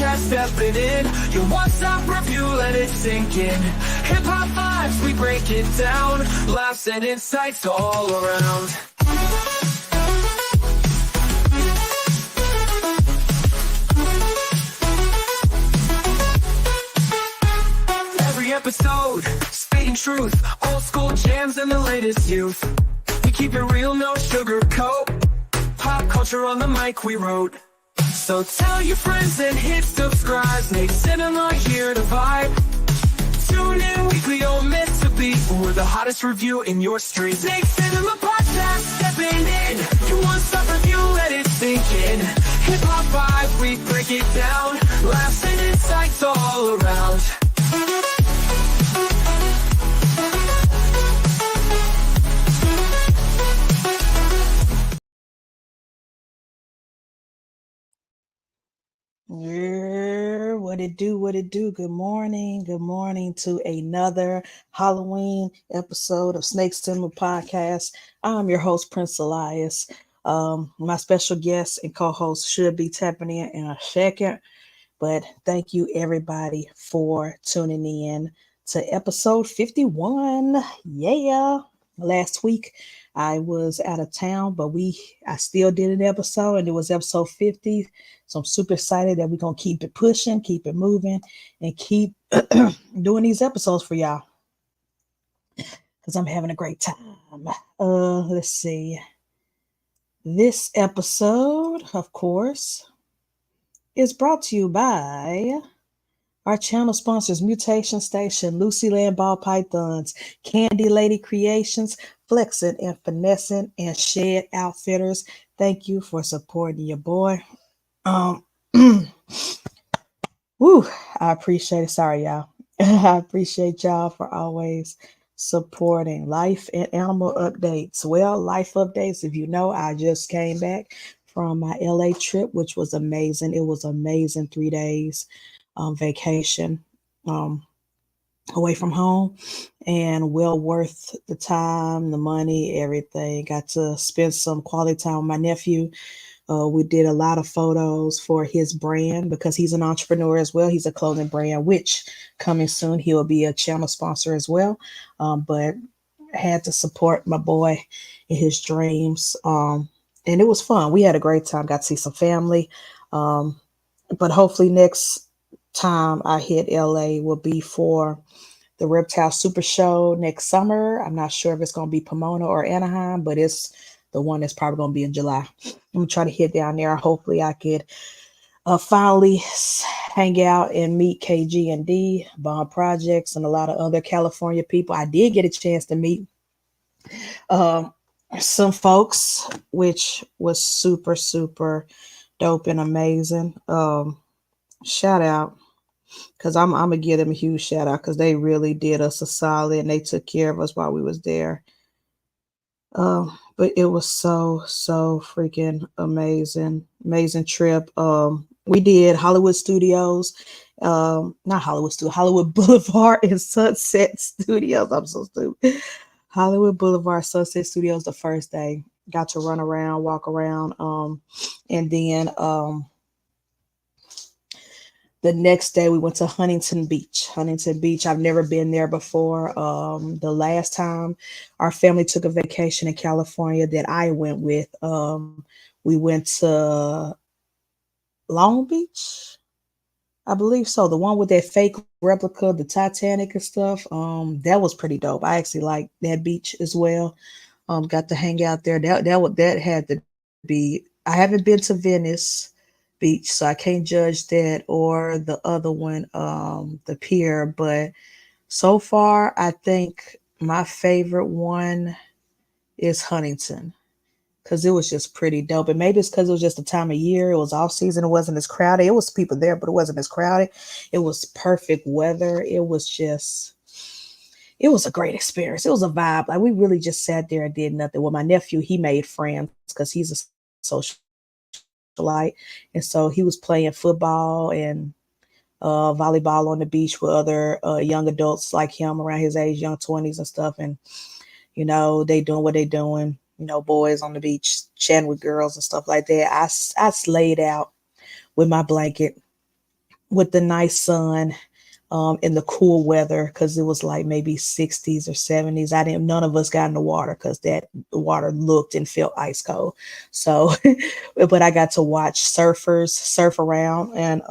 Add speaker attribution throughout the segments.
Speaker 1: podcast stepping in. Your one-stop review, let it sink in. Hip-hop vibes, we break it down. Laughs and insights all around. Every episode, spitting truth. Old school jams and the latest youth. We keep it real, no sugarcoat. Pop culture on the mic we wrote. So tell your friends and hit subscribe. Snake Cinema here to vibe. Tune in weekly, don't miss a beat. We're the hottest review in your street. Snake Cinema podcast, stepping in. You want stop review, let it sink in. Hip hop vibe, we break it down. Laughs and insights all around.
Speaker 2: Yeah, what it do, what it do. Good morning to another Halloween episode of Snakes Cinema Podcast. I'm your host, Prince Elias. My special guest and co-host should be tapping in a second, but thank you everybody for tuning in to episode 51. Yeah, last week I was out of town, but I still did an episode, and it was episode 50. So I'm super excited that we're going to keep it pushing, keep it moving, and keep doing these episodes for y'all, because I'm having a great time. Let's see. This episode, of course, is brought to you by our channel sponsors: Mutation Station, Lucy Land Ball Pythons, Candy Lady Creations, Flexin' and Finessing, and Shed Outfitters. Thank you for supporting your boy. Woo, I appreciate it. Sorry, y'all. I appreciate y'all for always supporting Life and Animal Updates. Well, life updates, if you know, I just came back from my LA trip, which was amazing. It was amazing. 3 days vacation away from home, and well worth the time, the money, everything. Got to spend some quality time with my nephew. We did a lot of photos for his brand, because he's an entrepreneur as well. He's a clothing brand, which coming soon, he'll be a channel sponsor as well. But I had to support my boy in his dreams. And it was fun. We had a great time, got to see some family. But hopefully next time I hit LA will be for the Reptile Super Show next summer. I'm not sure if it's going to be Pomona or Anaheim, but it's the one that's probably going to be in July. I'm going to try to hit down there. Hopefully I could finally hang out and meet KG and D, Bond Projects, and a lot of other California people. I did get a chance to meet some folks, which was super, super dope and amazing. Shout out, because I'm going to give them a huge shout out, because they really did us a solid, and they took care of us while we was there. But it was so freaking amazing trip. We did Hollywood Studios, not Hollywood Studios, Hollywood Boulevard and Sunset Studios. I'm so stupid. Hollywood Boulevard, Sunset Studios the first day. Got to run around, walk around, and then the next day we went to Huntington Beach. I've never been there before. The last time our family took a vacation in California that I went with, we went to Long Beach, I believe so. The one with that fake replica of the Titanic and stuff. That was pretty dope. I actually liked that beach as well. Got to hang out there. That had to be. I haven't been to Venice Beach, so I can't judge that, or the other one, the pier. But so far, I think my favorite one is Huntington, because it was just pretty dope. And maybe it's because it was just the time of year. It was off season. It wasn't as crowded. It was people there, but it wasn't as crowded. It was perfect weather. It was a great experience. It was a vibe. Like, we really just sat there and did nothing. Well, my nephew, he made friends because he's a social light, and so he was playing football and volleyball on the beach with other young adults like him around his age, young 20s and stuff. And they doing what they doing, boys on the beach chatting with girls and stuff like that. I slayed out with my blanket with the nice sun, in the cool weather, because it was like maybe 60s or 70s. I didn't. None of us got in the water because that the water looked and felt ice cold. So, but I got to watch surfers surf around and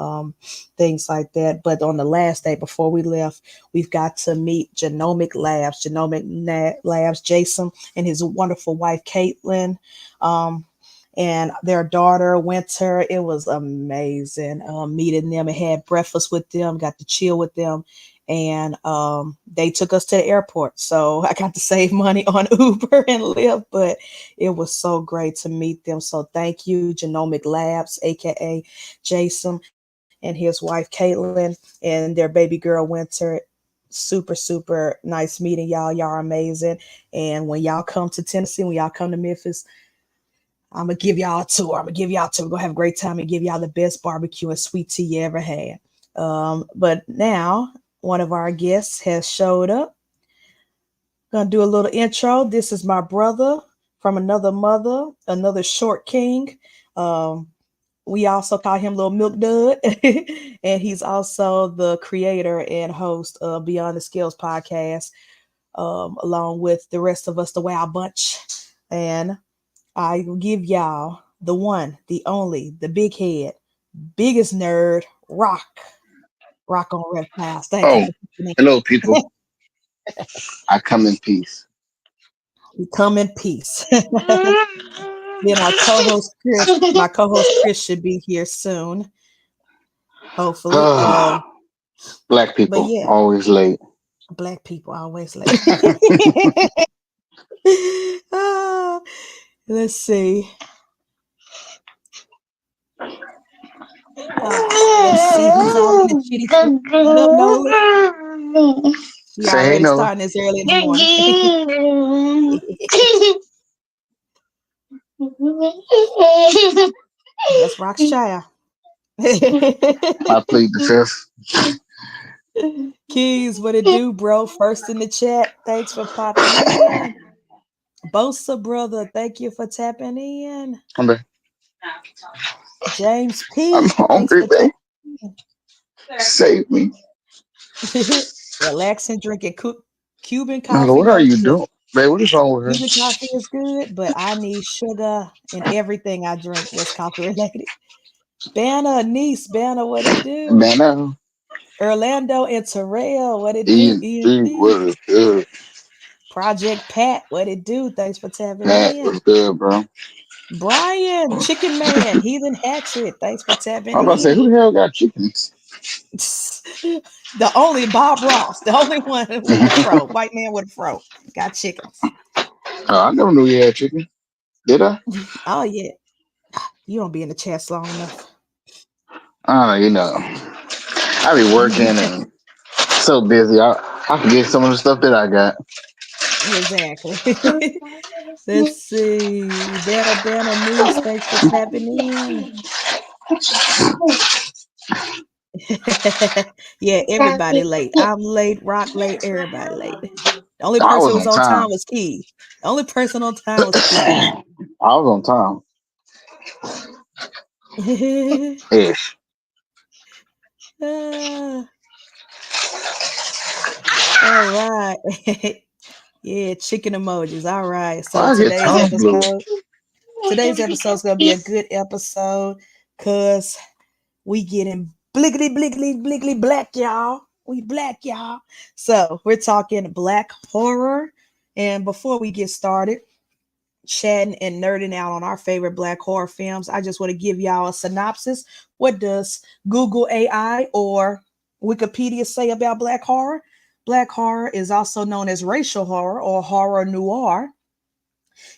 Speaker 2: things like that. But on the last day before we left, we've got to meet Labs, Jason and his wonderful wife Caitlin. Um, and their daughter Winter. It was amazing meeting them and had breakfast with them, got to chill with them, and they took us to the airport. So I got to save money on Uber and Lyft, but it was so great to meet them. So thank you, Genomic Labs, aka Jason, and his wife Caitlin, and their baby girl Winter. Super nice meeting y'all. Y'all are amazing. And when y'all come to Tennessee, when y'all come to Memphis, I'm gonna give y'all a tour. I'm gonna give y'all a tour. We're gonna have a great time and give y'all the best barbecue and sweet tea you ever had. But now one of our guests has showed up. Gonna do a little intro. This is my brother from another mother, another short king. Um, we also call him Little Milk Dud, and he's also the creator and host of Beyond the Skills podcast, along with the rest of us, the Wild Bunch. And I will give y'all the one, the only, the big head, biggest nerd, Rock on Reptiles. Thank you
Speaker 3: Oh,
Speaker 2: for tuning
Speaker 3: hello, people. I come in peace.
Speaker 2: in. Come in peace. Then our co-host Chris, my co-host Chris should be here soon, hopefully.
Speaker 3: Black
Speaker 2: But
Speaker 3: people,
Speaker 2: yeah,
Speaker 3: always late.
Speaker 2: black people always late. Ah, let's see. Let's see who's all in the chitty chat. What up, Nola? She
Speaker 3: Say hey,
Speaker 2: already
Speaker 3: Noah.
Speaker 2: starting this early in the morning. That's Rock's child.
Speaker 3: I plead the fifth.
Speaker 2: Keys, what it do, bro? First in the chat. Thanks for popping in. Bosa, brother, thank you for tapping in. James
Speaker 3: I'm
Speaker 2: P, thanks
Speaker 3: hungry,
Speaker 2: for
Speaker 3: babe.
Speaker 2: tapping
Speaker 3: Save me.
Speaker 2: in. Relaxing, drinking Cuban
Speaker 3: Noah,
Speaker 2: coffee.
Speaker 3: what are
Speaker 2: No,
Speaker 3: you doing? Babe, what is wrong with
Speaker 2: Cuban
Speaker 3: her?
Speaker 2: coffee is good, but I need sugar in everything I drink that's coffee related. Banner, niece, Banner, what it do?
Speaker 3: Man, no.
Speaker 2: Orlando and Terrell, what it do? ENT.
Speaker 3: What is good?
Speaker 2: Project Pat, what it do? Thanks for tapping
Speaker 3: Pat,
Speaker 2: in.
Speaker 3: what's good, bro?
Speaker 2: Brian, Chicken Man, Heathen Hatchet, thanks for
Speaker 3: I'm
Speaker 2: tapping
Speaker 3: about to say,
Speaker 2: in.
Speaker 3: who the hell got chickens?
Speaker 2: The only Bob Ross, the only one with the fro, white man with a fro, got chickens.
Speaker 3: I never knew you had chicken. Did I?
Speaker 2: Oh yeah, you don't be in the chats long enough.
Speaker 3: You know, I be working and so busy. I forget some of the stuff that I got.
Speaker 2: Exactly. Let's see. Banner niece, thanks for tapping in. Yeah, everybody late. I'm late, Rock late, everybody late. The only
Speaker 3: I
Speaker 2: person
Speaker 3: was
Speaker 2: who was
Speaker 3: on
Speaker 2: on time
Speaker 3: time.
Speaker 2: was Key. The only person on time was Keys.
Speaker 3: I was on time. Ish.
Speaker 2: Ah, all right. Yeah, chicken emojis. All right. So
Speaker 3: Why I get tongue blue?
Speaker 2: today's episode is gonna be a good episode because we getting bliggly black, y'all. We black, y'all. So we're talking black horror. And before we get started, chatting and nerding out on our favorite black horror films, I just want to give y'all a synopsis. What does Google AI or Wikipedia say about black horror? Black horror is also known as racial horror or horror noir.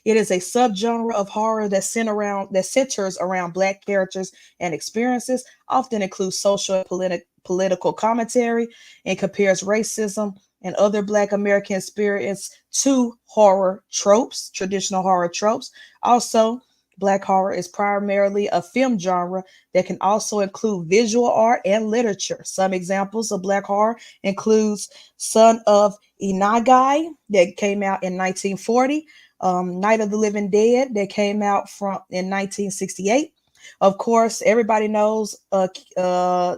Speaker 2: It is a subgenre of horror that centers around black characters and experiences, often includes social and political commentary, and compares racism and other black American experience to horror tropes, traditional horror tropes. Also, black horror is primarily a film genre that can also include visual art and literature. Some examples of black horror includes Son of Inagai that came out in 1940, Night of the Living Dead that came out from in 1968, Of course, everybody knows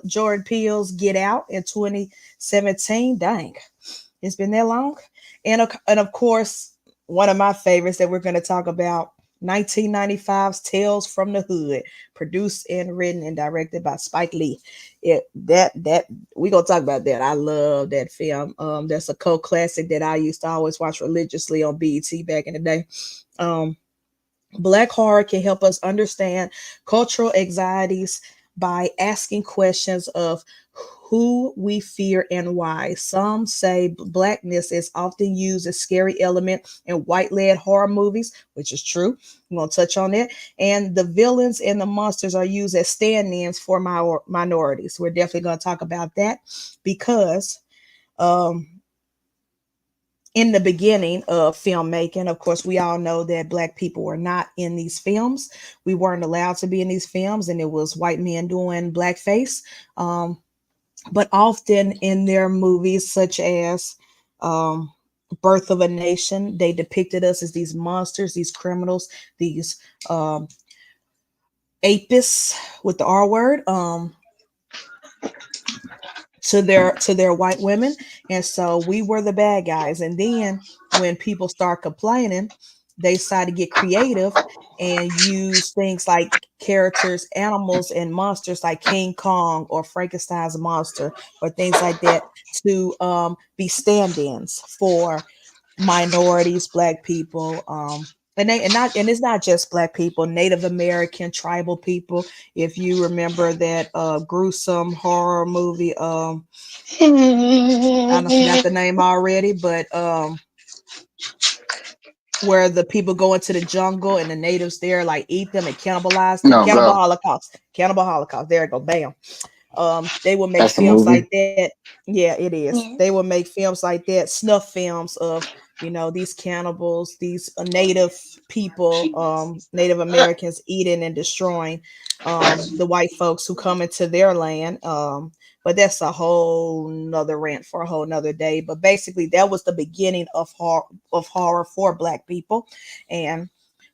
Speaker 2: Jordan Peele's Get Out in 2017. Dang, it's been that long. And of course, one of my favorites that we're going to talk about, 1995's Tales from the Hood, produced and written and directed by Spike Lee. That we gonna talk about that. I love that film. That's a cult classic that I used to always watch religiously on BET back in the day. Um, Black horror can help us understand cultural anxieties by asking questions of who we fear and why. Some say blackness is often used as scary element in white-led horror movies, which is true. I'm going to touch on that. And the villains and the monsters are used as stand-ins for minorities. We're definitely going to talk about that because um, in the beginning of filmmaking, of course, we all know that Black people were not in these films. We weren't allowed to be in these films, and it was white men doing blackface. But often in their movies, such as um, Birth of a Nation, they depicted us as these monsters, these criminals, these apists with the R word. To their white women, and so we were the bad guys. And then when people start complaining, they decide to get creative and use things like characters, animals, and monsters like King Kong or Frankenstein's monster or things like that to be stand-ins for minorities, Black people, and it's not just Black people, Native American, tribal people. If you remember that gruesome horror movie, I forgot the name already, but where the people go into the jungle and the natives there like eat them and cannibalize them.
Speaker 3: No,
Speaker 2: Cannibal
Speaker 3: go.
Speaker 2: Holocaust. Cannibal Holocaust. There you go. Bam. They will make
Speaker 3: That's the
Speaker 2: films like
Speaker 3: movie.
Speaker 2: that. Yeah, it is. They will make films like that, snuff films of these cannibals, these native people, Native Americans eating and destroying the white folks who come into their land. But that's a whole nother rant for a whole nother day. But basically, that was the beginning of horror for Black people, and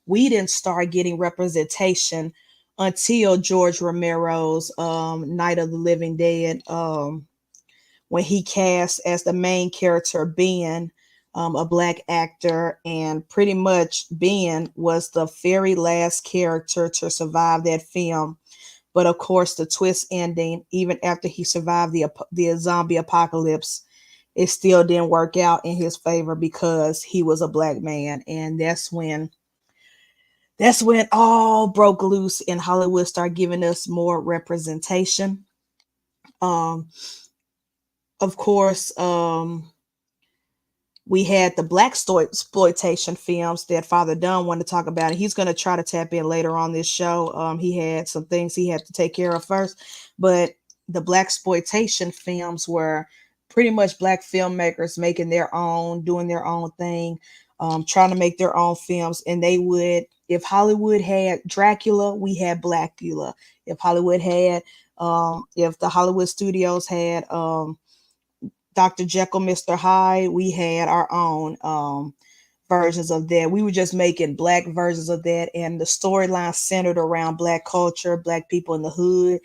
Speaker 2: we didn't start getting representation until George Romero's Night of the Living Dead, when he cast as the main character Ben, a Black actor, and pretty much Ben was the very last character to survive that film. But of course, the twist ending, even after he survived the zombie apocalypse, it still didn't work out in his favor because he was a Black man, and that's when all broke loose and Hollywood started giving us more representation. Um, of course, we had the Black exploitation films that Father Dunn wanted to talk about, and he's going to try to tap in later on this show. He had some things he had to take care of first, but the Black exploitation films were pretty much Black filmmakers making their own, doing their own thing, trying to make their own films. And they would, if Hollywood had Dracula, we had Blackula. If Hollywood had, if the Hollywood studios had Dr. Jekyll, Mr. Hyde, we had our own versions of that. We were just making Black versions of that, and the storyline centered around Black culture, Black people in the hood,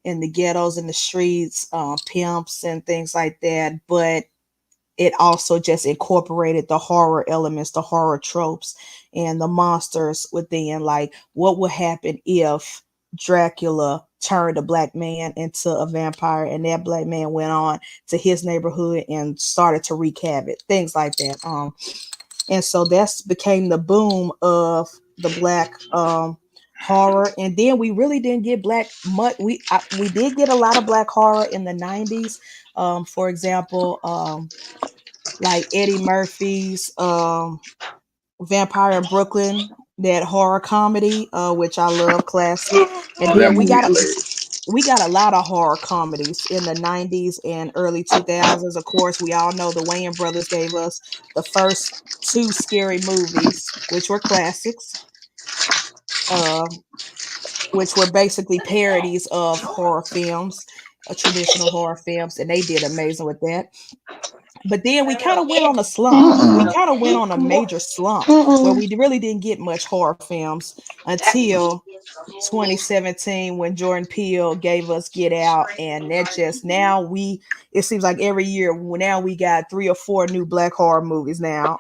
Speaker 2: in the ghettos, in the streets, pimps and things like that. But it also just incorporated the horror elements, the horror tropes, and the monsters within. Like, what would happen if Dracula turned a Black man into a vampire, and that Black man went on to his neighborhood and started to wreak havoc, things like that. And so that's became the boom of the Black horror. And then we really didn't get Black much. We did get a lot of Black horror in the 90s. For example, like Eddie Murphy's Vampire in Brooklyn, that horror comedy, which I love, classic. And
Speaker 3: Oh, that
Speaker 2: then
Speaker 3: movie hilarious.
Speaker 2: we got a lot of horror comedies in the 90s and early 2000s. Of course, we all know the Wayans brothers gave us the first two scary movies, which were classics, which were basically parodies of horror films, traditional horror films, and they did amazing with that. But then we kind of went on a slump. We
Speaker 3: Mm-mm.
Speaker 2: kind of went on a major slump where we really didn't get much horror films until 2017 when Jordan Peele gave us Get Out, and that just now it seems like every year now we got 3 or 4 new black horror movies now.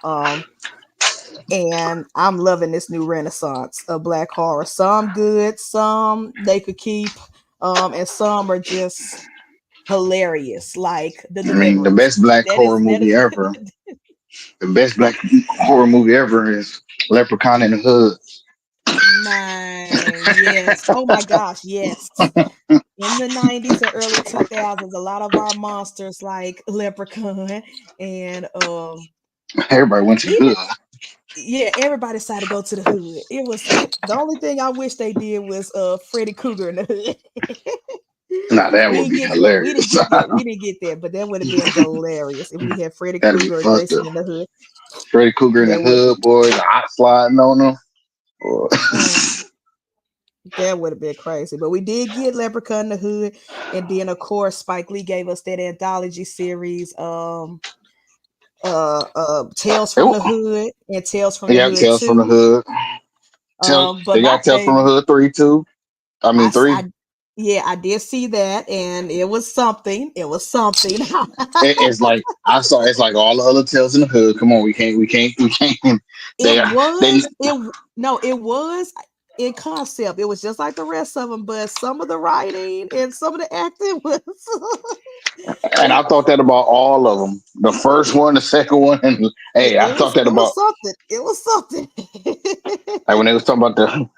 Speaker 2: And I'm loving this new renaissance of black horror. Some good, some they could keep, and some are just hilarious, like The
Speaker 3: I mean, the
Speaker 2: Deliverance.
Speaker 3: best black
Speaker 2: That
Speaker 3: horror
Speaker 2: is that
Speaker 3: movie
Speaker 2: is
Speaker 3: ever. The best black horror movie ever is Leprechaun in the Hood.
Speaker 2: mine. Yes. Oh my gosh. Yes. In the 90s and early 2000s, a lot of our monsters like Leprechaun and
Speaker 3: Everybody went to the
Speaker 2: even
Speaker 3: hood.
Speaker 2: yeah, everybody decided to go to the hood. It was the only thing I wish they did was Freddy Krueger in the hood.
Speaker 3: Nah, that
Speaker 2: We
Speaker 3: would
Speaker 2: didn't
Speaker 3: be
Speaker 2: get that. We didn't
Speaker 3: hilarious.
Speaker 2: get that. We didn't get that. But that would have been hilarious if we had Freddy
Speaker 3: That'd be
Speaker 2: Krueger or
Speaker 3: fucked up.
Speaker 2: Jason in the hood.
Speaker 3: Freddy Krueger in the
Speaker 2: That would
Speaker 3: hood, boy, the hot sliding on them. Or-
Speaker 2: that would have been crazy. But we did get Leprechaun in the Hood, and then of course Spike Lee gave us that anthology series, Tales from the Hood and Tales from
Speaker 3: they
Speaker 2: the
Speaker 3: got
Speaker 2: Hood
Speaker 3: Tales from the
Speaker 2: 2.
Speaker 3: Hood.
Speaker 2: But
Speaker 3: They
Speaker 2: my
Speaker 3: got Tales from the
Speaker 2: favorite,
Speaker 3: Hood 3 too. I mean
Speaker 2: I,
Speaker 3: 3.
Speaker 2: I yeah, I did see that, and it was something. It was something.
Speaker 3: It's like I saw. It's like all the other Tales in the Hood. Come on, we can't. They
Speaker 2: It
Speaker 3: are. They
Speaker 2: was it no, it was in concept. It was just like the rest of them, but some of the writing and some of the acting was
Speaker 3: and I
Speaker 2: it,
Speaker 3: thought that about all of them. The first one, the second one, and hey, I thought that
Speaker 2: it was
Speaker 3: about
Speaker 2: something. It was something.
Speaker 3: like when they was talking about the.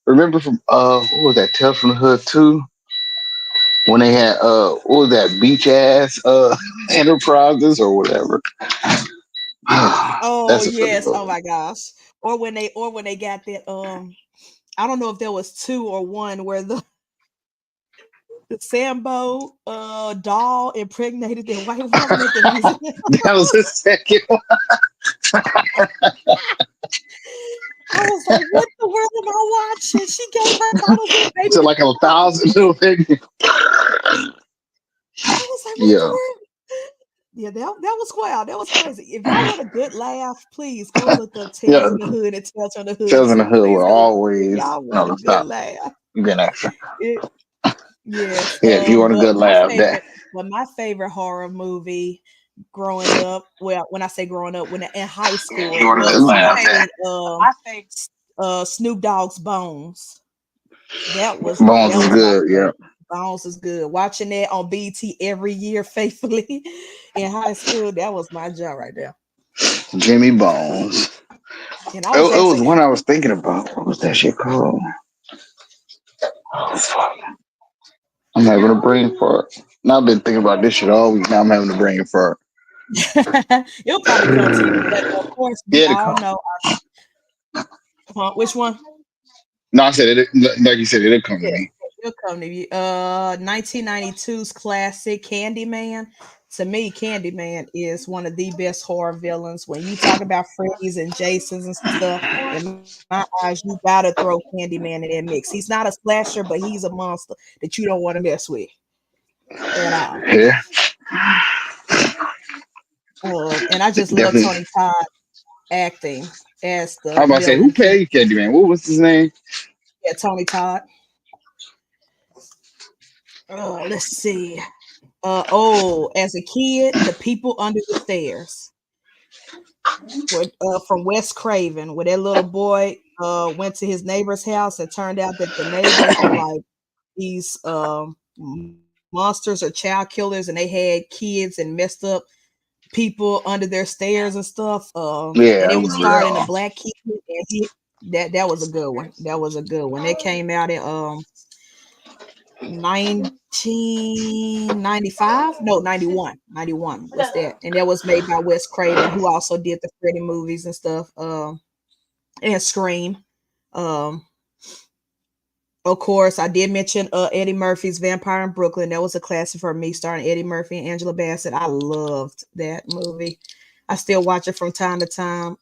Speaker 3: Remember from what was that Tales from the Hood 2? When they had what was that beach ass enterprises or whatever.
Speaker 2: Oh
Speaker 3: That's a funny
Speaker 2: yes. Oh
Speaker 3: movie.
Speaker 2: my gosh. Or when they got that I don't know if there was 2 or 1 where the Sambo doll impregnated that white woman at the museum.
Speaker 3: That was the second one.
Speaker 2: I was like, what the world am I watching? She gave her bottles of baby
Speaker 3: To like a
Speaker 2: powder.
Speaker 3: thousand little things.
Speaker 2: I was like, what the
Speaker 3: Yeah.
Speaker 2: world? Yeah, that was wild. That was crazy. If y'all want a good laugh, please go look up Tales
Speaker 3: Yeah.
Speaker 2: from the Hood and Tales from the Hood
Speaker 3: Tales in the
Speaker 2: too.
Speaker 3: Hood
Speaker 2: Please
Speaker 3: were
Speaker 2: go look. If
Speaker 3: always
Speaker 2: y'all want a
Speaker 3: no
Speaker 2: good
Speaker 3: stop.
Speaker 2: laugh.
Speaker 3: Good answer.
Speaker 2: It, yes.
Speaker 3: Yeah, if you want a
Speaker 2: But
Speaker 3: good laugh, that
Speaker 2: my favorite horror movie growing up, well, when I say growing up, when in high
Speaker 3: if you
Speaker 2: school
Speaker 3: want a good
Speaker 2: was
Speaker 3: laugh,
Speaker 2: Snoop Dogg's Bones.
Speaker 3: Bones
Speaker 2: That
Speaker 3: is
Speaker 2: was my
Speaker 3: good. Yeah.
Speaker 2: favorite. Bones is good. Watching that on BT every year faithfully in high school, that was my job right there.
Speaker 3: Jimmy Bones.
Speaker 2: And I
Speaker 3: It,
Speaker 2: was
Speaker 3: it was
Speaker 2: actually
Speaker 3: one I was thinking about. What was that shit called? Oh, fuck. I'm having a brain fart. Now I've been thinking about this shit all week. Now I'm having a brain fart.
Speaker 2: it'll probably come to you, but of course we
Speaker 3: Yeah,
Speaker 2: all know which one.
Speaker 3: no, I said it. Like you said, it'll come to
Speaker 2: Yeah,
Speaker 3: me.
Speaker 2: it'll come to you. 1992's classic Candyman. To me, Candyman is one of the best horror villains. When you talk about Freddy's and Jason's and stuff, in my eyes, you gotta throw Candyman in that mix. He's not a slasher, but he's a monster that you don't want to mess with at all.
Speaker 3: Yeah,
Speaker 2: And I just love
Speaker 3: definitely.
Speaker 2: Tony Todd acting as
Speaker 3: I
Speaker 2: the
Speaker 3: was about to say, who
Speaker 2: villain.
Speaker 3: played Candyman? What was his name?
Speaker 2: Yeah, Tony Todd. Let's see. As a kid, The People Under the Stairs, from Wes Craven, where that little boy went to his neighbor's house and turned out that the neighbors were like these monsters or child killers, and they had kids and messed up people under their stairs and stuff.
Speaker 3: Yeah,
Speaker 2: And
Speaker 3: I
Speaker 2: it was
Speaker 3: remember
Speaker 2: starring a
Speaker 3: that
Speaker 2: black kid, and that was a good one. That was a good one. It came out in 1995, no, 91 was that, and that was made by Wes Craven, who also did the Freddy movies and stuff, and Scream. um of course, I did mention Eddie Murphy's Vampire in Brooklyn. That was a classic for me, starring Eddie Murphy and Angela Bassett. I loved that movie. I still watch it from time to time.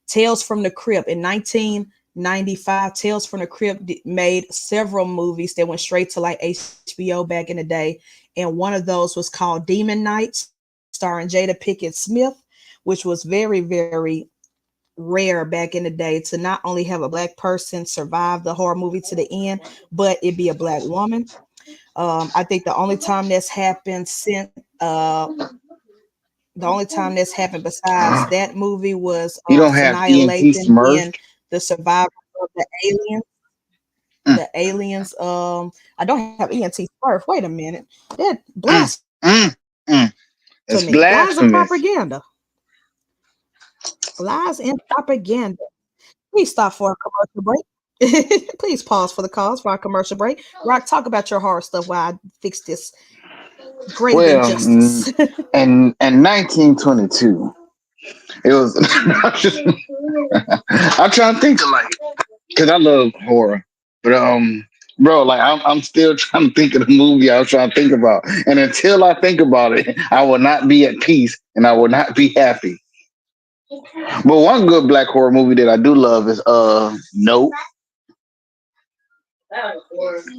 Speaker 2: Tales from the Crypt in 1995. Tales from the Crypt made several movies that went straight to like HBO back in the day, and one of those was called Demon Knights, starring Jada Pinkett Smith, which was very, very rare back in the day to not only have a black person survive the horror movie to the end, but it be a black woman. I think the only time that's happened besides that movie was
Speaker 3: You don't have
Speaker 2: Sanaya
Speaker 3: ENT
Speaker 2: Lathan
Speaker 3: Smurf.
Speaker 2: being the survivor of the aliens.
Speaker 3: Mm,
Speaker 2: The aliens. I don't have ENT Smurf. Wait a minute. That
Speaker 3: mm,
Speaker 2: blasphemy.
Speaker 3: mm, mm. It's
Speaker 2: Lies and
Speaker 3: blasphemous.
Speaker 2: propaganda. Lies and propaganda. Please stop for a commercial break. Please pause for the cause for our commercial break. Rock, talk about your horror stuff while I fix this grave
Speaker 3: Well,
Speaker 2: injustice.
Speaker 3: and 1922. It was. I'm trying to think of like, cause I love horror, but bro, like I'm still trying to think of the movie I was trying to think about, and until I think about it, I will not be at peace and I will not be happy. But one good black horror movie that I do love is Nope.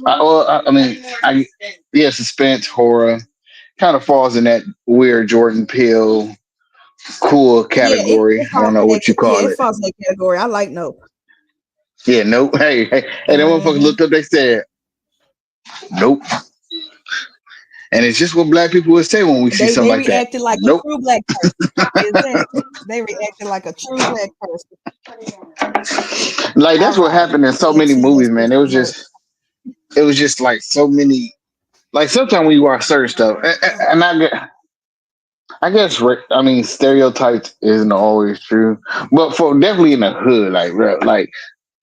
Speaker 3: I mean, yeah, suspense horror kind of falls in that weird Jordan Peele cool
Speaker 2: Yeah,
Speaker 3: category. I don't know what you
Speaker 2: yeah,
Speaker 3: call
Speaker 2: it
Speaker 3: it.
Speaker 2: falls in that category. I like Nope.
Speaker 3: Yeah, Nope. Hey, that motherfucker
Speaker 2: Hmm.
Speaker 3: looked up. They said Nope, and it's just what black people would say when we see something
Speaker 2: They
Speaker 3: like that.
Speaker 2: reacted like a
Speaker 3: Nope.
Speaker 2: true black person. Exactly. They reacted like a true black person.
Speaker 3: Like
Speaker 2: All
Speaker 3: that's what
Speaker 2: right.
Speaker 3: happened in so many
Speaker 2: ENT
Speaker 3: movies,
Speaker 2: must be
Speaker 3: man.
Speaker 2: Nope.
Speaker 3: It was just like so many. Like sometimes when you watch certain stuff, and I guess I mean stereotypes isn't always true, but for definitely in the hood, like bro, like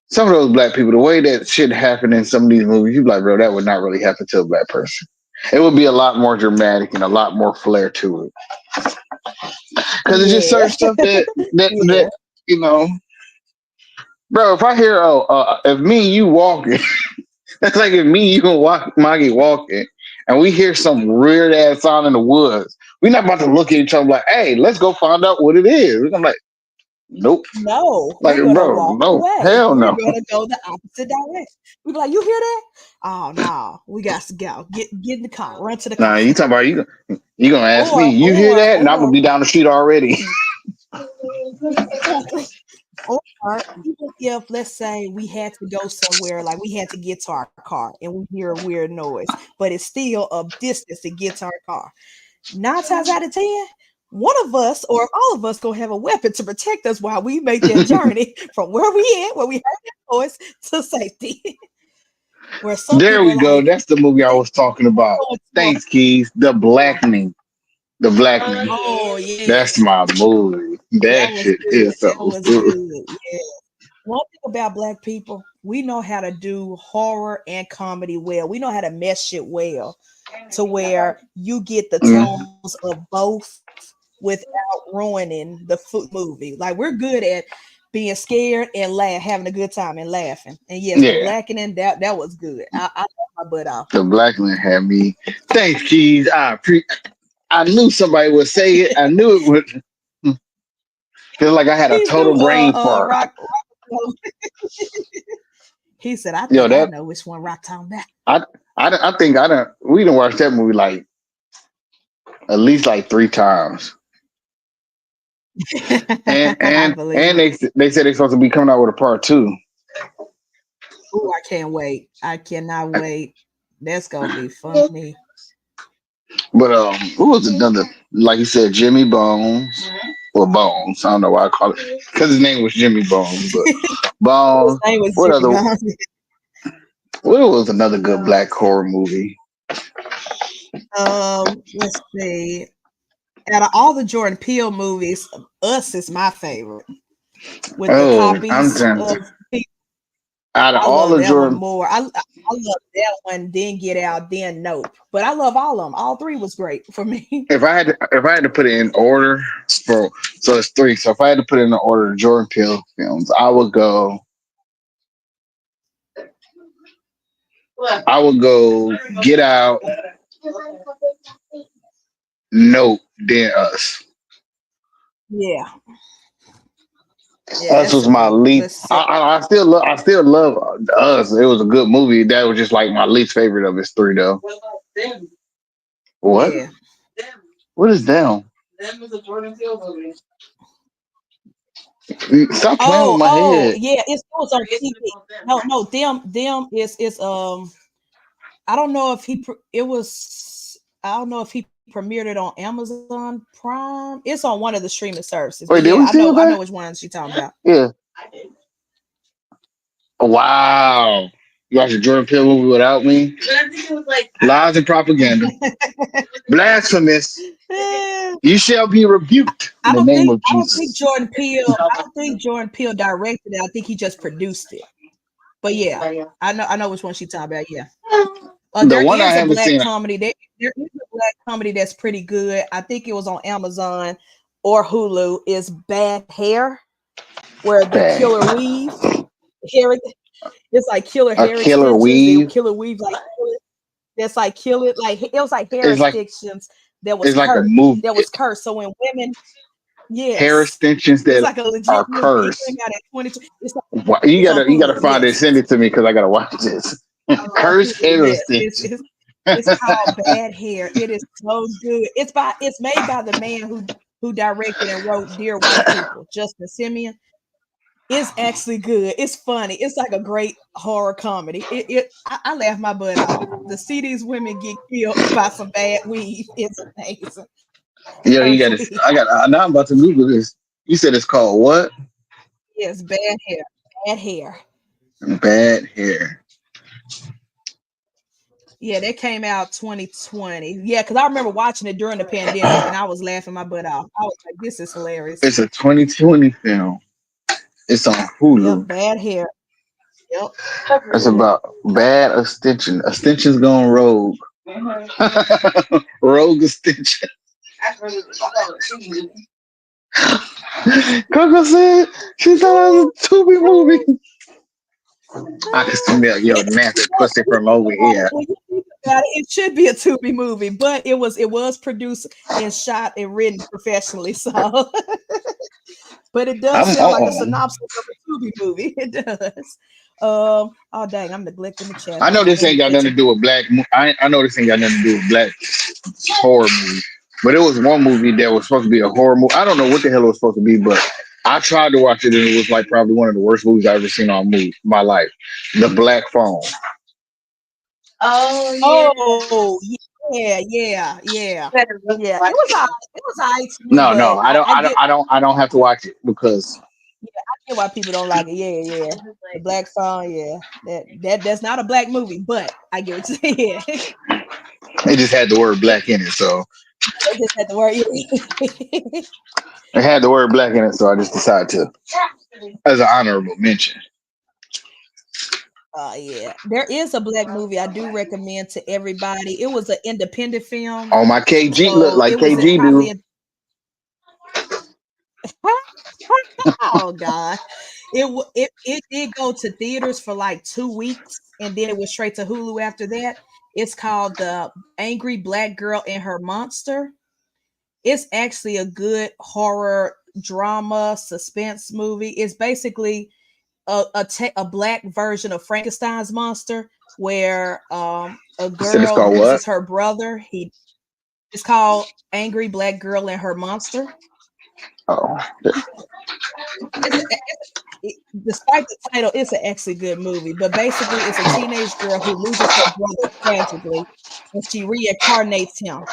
Speaker 3: some of those black people, the way that shit happened in some of these movies, you be like, bro, that would not really happen to a black person. It would be a lot more dramatic and a lot more flair to it, because it's just certain
Speaker 2: Yeah.
Speaker 3: stuff that
Speaker 2: Yeah.
Speaker 3: you know, bro. If I hear, if me and you walking, that's like if me and you and Maggie walking, and we hear some weird ass sound in the woods. We're not about to look at each other like, hey, let's go find out what it is. I'm like, nope.
Speaker 2: No,
Speaker 3: Like,
Speaker 2: we're gonna
Speaker 3: bro,
Speaker 2: walk
Speaker 3: no,
Speaker 2: away.
Speaker 3: hell
Speaker 2: We're
Speaker 3: no.
Speaker 2: gonna go the opposite direction. We be like, you hear that? Oh no, we got to go. Get in the car, run to the
Speaker 3: Nah,
Speaker 2: car.
Speaker 3: you talking about you gonna ask me,
Speaker 2: Or
Speaker 3: you hear
Speaker 2: or
Speaker 3: that? And I'm gonna
Speaker 2: or
Speaker 3: be down the street already.
Speaker 2: exactly. Or even if, let's say, we had to go somewhere, like we had to get to our car and we hear a weird noise, but it's still a distance to get to our car. 9 times out of 10, one of us or all of us gonna have a weapon to protect us while we make that journey from where we heard that noise to safety. Where some
Speaker 3: There
Speaker 2: people
Speaker 3: we
Speaker 2: are
Speaker 3: go.
Speaker 2: like,
Speaker 3: That's the movie I
Speaker 2: they
Speaker 3: was talking about.
Speaker 2: go into a
Speaker 3: Thanks, Keys. The Blackening. The Blackening.
Speaker 2: oh
Speaker 3: That's
Speaker 2: yes,
Speaker 3: my movie.
Speaker 2: that
Speaker 3: That
Speaker 2: was
Speaker 3: shit
Speaker 2: good.
Speaker 3: is so
Speaker 2: That was
Speaker 3: good.
Speaker 2: good. Yeah. One thing about black people, we know how to do horror and comedy well. We know how to mesh it well to where you get the
Speaker 3: Mm,
Speaker 2: tones of both without ruining the movie. Like we're good at being scared and having a good time and laughing. And yes, the
Speaker 3: yeah.
Speaker 2: blackening that was good. I laughed my butt off.
Speaker 3: The Blackening had me. Thanks, Keys. I knew somebody would say it. I knew it would. Feel like I had a
Speaker 2: He
Speaker 3: total
Speaker 2: knew
Speaker 3: brain fart.
Speaker 2: he said, I
Speaker 3: Yo,
Speaker 2: think I
Speaker 3: that
Speaker 2: know which one Rock talking about.
Speaker 3: I I think I don't. We didn't watch that movie like at least like 3 times. And
Speaker 2: I
Speaker 3: and
Speaker 2: believe
Speaker 3: and
Speaker 2: it.
Speaker 3: they said they're supposed to be coming out with a part two.
Speaker 2: Oh, I can't wait. I cannot wait. That's gonna be funny.
Speaker 3: But who was another? Like you said, Jimmy Bones or Bones. I don't know why I call it because his name was Jimmy Bones. But
Speaker 2: His
Speaker 3: Bones.
Speaker 2: name was
Speaker 3: What
Speaker 2: Jimmy
Speaker 3: other?
Speaker 2: Bond.
Speaker 3: What was another good black horror movie?
Speaker 2: Let's see. Out of all the Jordan Peele movies, Us is my favorite. With the
Speaker 3: Oh, I'm
Speaker 2: copies
Speaker 3: trying
Speaker 2: of
Speaker 3: to.
Speaker 2: people,
Speaker 3: Out of
Speaker 2: I
Speaker 3: all
Speaker 2: love
Speaker 3: the
Speaker 2: that one
Speaker 3: Jordan,
Speaker 2: more. I love that one. Then Get Out, then Nope. But I love all of them. All three was great for me.
Speaker 3: if I had to put it in order for so it's three. So if I had to put it in the order of Jordan Peele films, I would go Get Out, Nope, then Us.
Speaker 2: Yeah, yeah,
Speaker 3: Us
Speaker 2: that's
Speaker 3: was
Speaker 2: a
Speaker 3: my
Speaker 2: good one.
Speaker 3: least.
Speaker 2: Let's see.
Speaker 3: I still love Us. It was a good movie. That was just like my least favorite of his three though. What?
Speaker 2: Yeah,
Speaker 3: What is down? Stop playing with
Speaker 2: Oh,
Speaker 3: my
Speaker 2: oh,
Speaker 3: head.
Speaker 2: yeah, it was on TV. No, no, them is I don't know if it was. I don't know if he premiered it on Amazon Prime. It's on one of the streaming services. But
Speaker 3: Wait, did
Speaker 2: yeah,
Speaker 3: we see it
Speaker 2: I know
Speaker 3: back?
Speaker 2: which one she's talking about.
Speaker 3: Yeah. Wow. You watched a Jordan Peele movie without me? Lies and propaganda. Blasphemous.
Speaker 2: Eh,
Speaker 3: You shall be rebuked in the name of
Speaker 2: I don't think
Speaker 3: Jesus.
Speaker 2: Jordan Peele. I don't think Jordan Peele directed it. I think he just produced it. But yeah, I know which one she's talking about. Yeah.
Speaker 3: The
Speaker 2: There
Speaker 3: one I
Speaker 2: is a
Speaker 3: haven't
Speaker 2: black
Speaker 3: seen.
Speaker 2: comedy. There is a black comedy that's pretty good. I think it was on Amazon or Hulu. Is Bad Hair, where the
Speaker 3: Bang.
Speaker 2: killer weave hair. It's like killer
Speaker 3: A
Speaker 2: hair
Speaker 3: killer
Speaker 2: extensions. They
Speaker 3: weave.
Speaker 2: killer weave like that's like kill it like it was like hair
Speaker 3: It's like
Speaker 2: extensions that was
Speaker 3: it's like a
Speaker 2: cursed.
Speaker 3: move.
Speaker 2: That was cursed. So when women,
Speaker 3: Hair
Speaker 2: yes,
Speaker 3: extensions
Speaker 2: it's
Speaker 3: that
Speaker 2: like a legit
Speaker 3: are
Speaker 2: movie. It
Speaker 3: cursed.
Speaker 2: came out at 22.
Speaker 3: Wha-
Speaker 2: It's on
Speaker 3: you gotta
Speaker 2: Hulu.
Speaker 3: find it.
Speaker 2: Yes,
Speaker 3: Send it to me because I gotta watch this.
Speaker 2: on
Speaker 3: Cursed
Speaker 2: Hulu.
Speaker 3: hair
Speaker 2: Yes,
Speaker 3: extensions.
Speaker 2: it's called Bad Hair. It is so good. It's made by the man who directed and wrote Dear White People, Justin Simeon. It's actually good. It's funny. It's like a great horror comedy. I laugh my butt off. To see these women get killed by some bad weave is amazing.
Speaker 3: Yo, you
Speaker 2: Curse
Speaker 3: gotta.
Speaker 2: weave.
Speaker 3: I got. Now I'm about to Google this. You said it's called what?
Speaker 2: Yes, bad hair. Bad hair.
Speaker 3: Bad hair.
Speaker 2: Yeah, that came out 2020. Yeah, because I remember watching it during the pandemic and I was laughing my butt off. I was like, this is hilarious.
Speaker 3: It's a 2020 film. It's on
Speaker 2: Yep,
Speaker 3: Hulu.
Speaker 2: bad hair. Yep.
Speaker 3: It's about bad extension. Extensions gone rogue. Rogue extension. Coco said she thought it was a Tubi movie. I can smell your nasty pussy from over here.
Speaker 2: When you think about it, it should be a Tubi movie, but it was produced and shot and written professionally. So, but it does
Speaker 3: I'm
Speaker 2: sound like a
Speaker 3: on.
Speaker 2: synopsis of a Tubi movie. It does. Oh dang, I'm neglecting the chat.
Speaker 3: I
Speaker 2: Hold
Speaker 3: know
Speaker 2: on,
Speaker 3: this
Speaker 2: let me
Speaker 3: ain't got
Speaker 2: catch
Speaker 3: nothing
Speaker 2: it.
Speaker 3: to do with I know this ain't got nothing to do with black horror movie. But it was one movie that was supposed to be a horror movie. I don't know what the hell it was supposed to be, but I tried to watch it and it was like probably one of the worst movies I've ever seen on my life. The Black Phone.
Speaker 2: Oh yeah. It was alright to me,
Speaker 3: No, no,
Speaker 2: but
Speaker 3: I don't have to watch it because
Speaker 2: I get why people don't like it. Yeah. The Black Phone, yeah. That's not a black movie, but I get what you're saying.
Speaker 3: it just had the word black in it. So
Speaker 2: They just had to worry.
Speaker 3: it had the word black in it, so I just decided to as an honorable mention.
Speaker 2: Yeah. There is a black movie I do recommend to everybody. It was an independent film.
Speaker 3: On my KG look
Speaker 2: So
Speaker 3: like
Speaker 2: it was
Speaker 3: KG
Speaker 2: probably
Speaker 3: do.
Speaker 2: in, oh god. It did go to theaters for like 2 weeks and then it was straight to Hulu after that. It's called The Angry Black Girl and Her Monster. It's actually a good horror drama suspense movie. It's basically a black version of Frankenstein's monster, where a
Speaker 3: You said it's
Speaker 2: girl
Speaker 3: called what?
Speaker 2: loses her brother. It's called Angry Black Girl and Her Monster.
Speaker 3: Oh,
Speaker 2: Despite the title, it's an actually good movie. But basically, it's a teenage girl who loses her brother tragically, and she reincarnates him.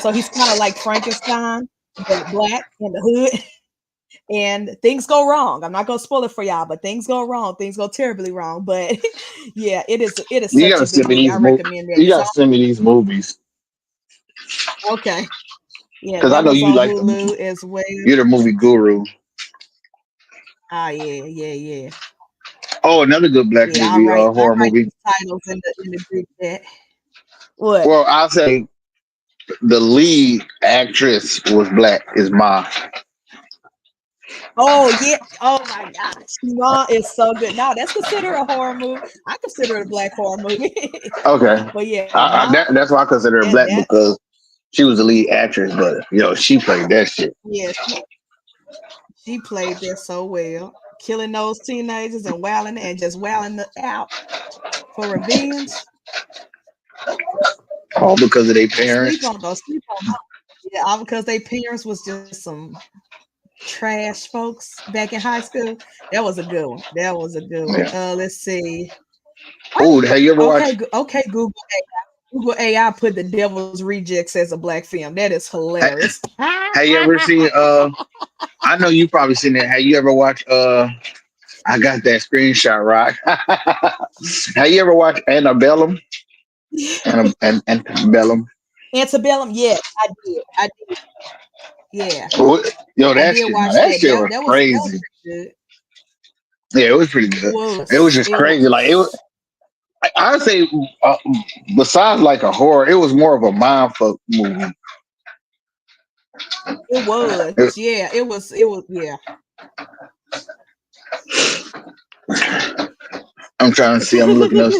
Speaker 2: So he's kind of like Frankenstein, but black in the hood. And things go wrong. I'm not gonna spoil it for y'all, but things go wrong. Things go terribly wrong. But yeah, it is
Speaker 3: you
Speaker 2: such
Speaker 3: gotta
Speaker 2: a good
Speaker 3: send me
Speaker 2: movie. I
Speaker 3: these movies.
Speaker 2: recommend that.
Speaker 3: You
Speaker 2: It's
Speaker 3: gotta
Speaker 2: on
Speaker 3: send me these movies
Speaker 2: okay. Yeah,
Speaker 3: because I
Speaker 2: that
Speaker 3: know
Speaker 2: one's
Speaker 3: you
Speaker 2: on
Speaker 3: like them.
Speaker 2: Hulu as well.
Speaker 3: You're the movie guru.
Speaker 2: Ah, yeah.
Speaker 3: Oh, another good black
Speaker 2: Yeah,
Speaker 3: movie,
Speaker 2: I
Speaker 3: horror
Speaker 2: write
Speaker 3: movie.
Speaker 2: these titles in the group chat. What?
Speaker 3: Well, I'll say the lead actress was black. Is Ma.
Speaker 2: Oh yeah. Oh my gosh. Ma is so good. No, that's considered a horror movie. I consider it a black horror movie.
Speaker 3: Okay,
Speaker 2: But yeah, Ma,
Speaker 3: that's why I consider her black
Speaker 2: that
Speaker 3: because she was the lead actress. But yo, she played that shit.
Speaker 2: yeah, she played that so well. Killing those teenagers and wilding and just wilding out for revenge.
Speaker 3: All because of their parents.
Speaker 2: Don't sleep on. Yeah, all because their parents was just some trash folks back in high school. That was a good one. That was a good one.
Speaker 3: Yeah.
Speaker 2: Let's see.
Speaker 3: Oh, have you ever
Speaker 2: Okay,
Speaker 3: watched?
Speaker 2: okay, Google AI. Google AI put The Devil's Rejects as a black film. That is hilarious.
Speaker 3: Have you ever seen? I know you probably seen it. Have you ever watched? I got that screenshot, Rock. Have you ever watched Annabellum? And Antebellum.
Speaker 2: Antebellum, yeah, I did. I did. Yeah,
Speaker 3: Oh, yo,
Speaker 2: I
Speaker 3: that
Speaker 2: did
Speaker 3: shit, man,
Speaker 2: watch
Speaker 3: that
Speaker 2: that.
Speaker 3: shit was
Speaker 2: That was
Speaker 3: crazy.
Speaker 2: pretty good.
Speaker 3: Yeah, it was pretty good. It was just
Speaker 2: It
Speaker 3: crazy. Like it was.
Speaker 2: was.
Speaker 3: I'd say, besides like a horror, it was more of a mindfuck movie.
Speaker 2: It was.
Speaker 3: It-
Speaker 2: Yeah, it was. It was. Yeah.
Speaker 3: I'm trying to see. I'm looking up.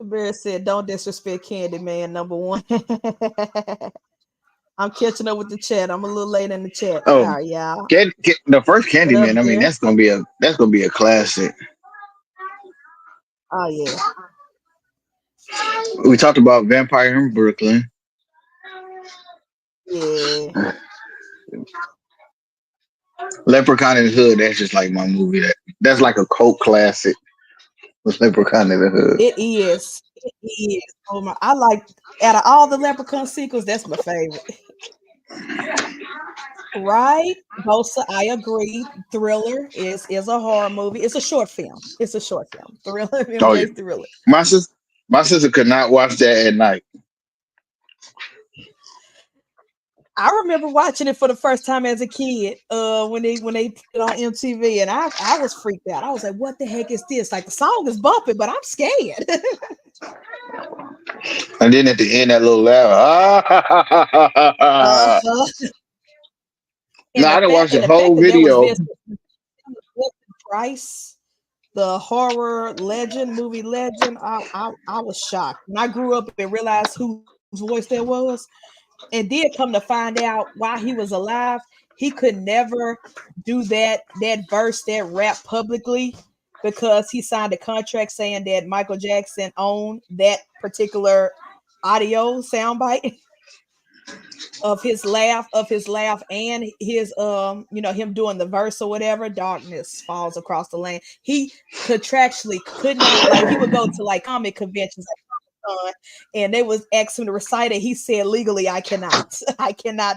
Speaker 2: Bear said, "Don't disrespect Candyman." Number one. I'm catching up with the chat. I'm a little late in the chat.
Speaker 3: Oh,
Speaker 2: Sorry, y'all.
Speaker 3: The first
Speaker 2: What up,
Speaker 3: Candyman. I mean,
Speaker 2: Bear?
Speaker 3: that's gonna be a classic.
Speaker 2: Oh yeah.
Speaker 3: We talked about Vampire in Brooklyn.
Speaker 2: Yeah.
Speaker 3: Leprechaun in the Hood. That's just like my movie. That's like a cult classic. With Leprechaun in the Hood.
Speaker 2: It is. It is. Oh my! I like out of all the Leprechaun sequels, that's my favorite. Right, Bosa, I agree. Thriller is a horror movie. It's a short film. It's a short film. Thriller,
Speaker 3: Oh yeah,
Speaker 2: MJ Thriller.
Speaker 3: my sister, my sister could not watch that at night.
Speaker 2: I remember watching it for the first time as a kid. When they put it on MTV, and I was freaked out. I was like, "What the heck is this? Like the song is bumping, but I'm scared."
Speaker 3: And then at the end, that little laugh.
Speaker 2: Uh-huh.
Speaker 3: No,
Speaker 2: And
Speaker 3: I didn't watch the
Speaker 2: the fact
Speaker 3: whole
Speaker 2: that there was
Speaker 3: video.
Speaker 2: Vincent Price, the horror legend, movie legend, I was shocked when I grew up and realized whose voice that was, and did come to find out while he was alive, he could never do that verse, that rap publicly, because he signed a contract saying that Michael Jackson owned that particular audio soundbite of his laugh and his him doing the verse or whatever. Darkness falls across the land. He contractually could not, like, he would go to like comic conventions like and they was asking him to recite it. He said, legally, I cannot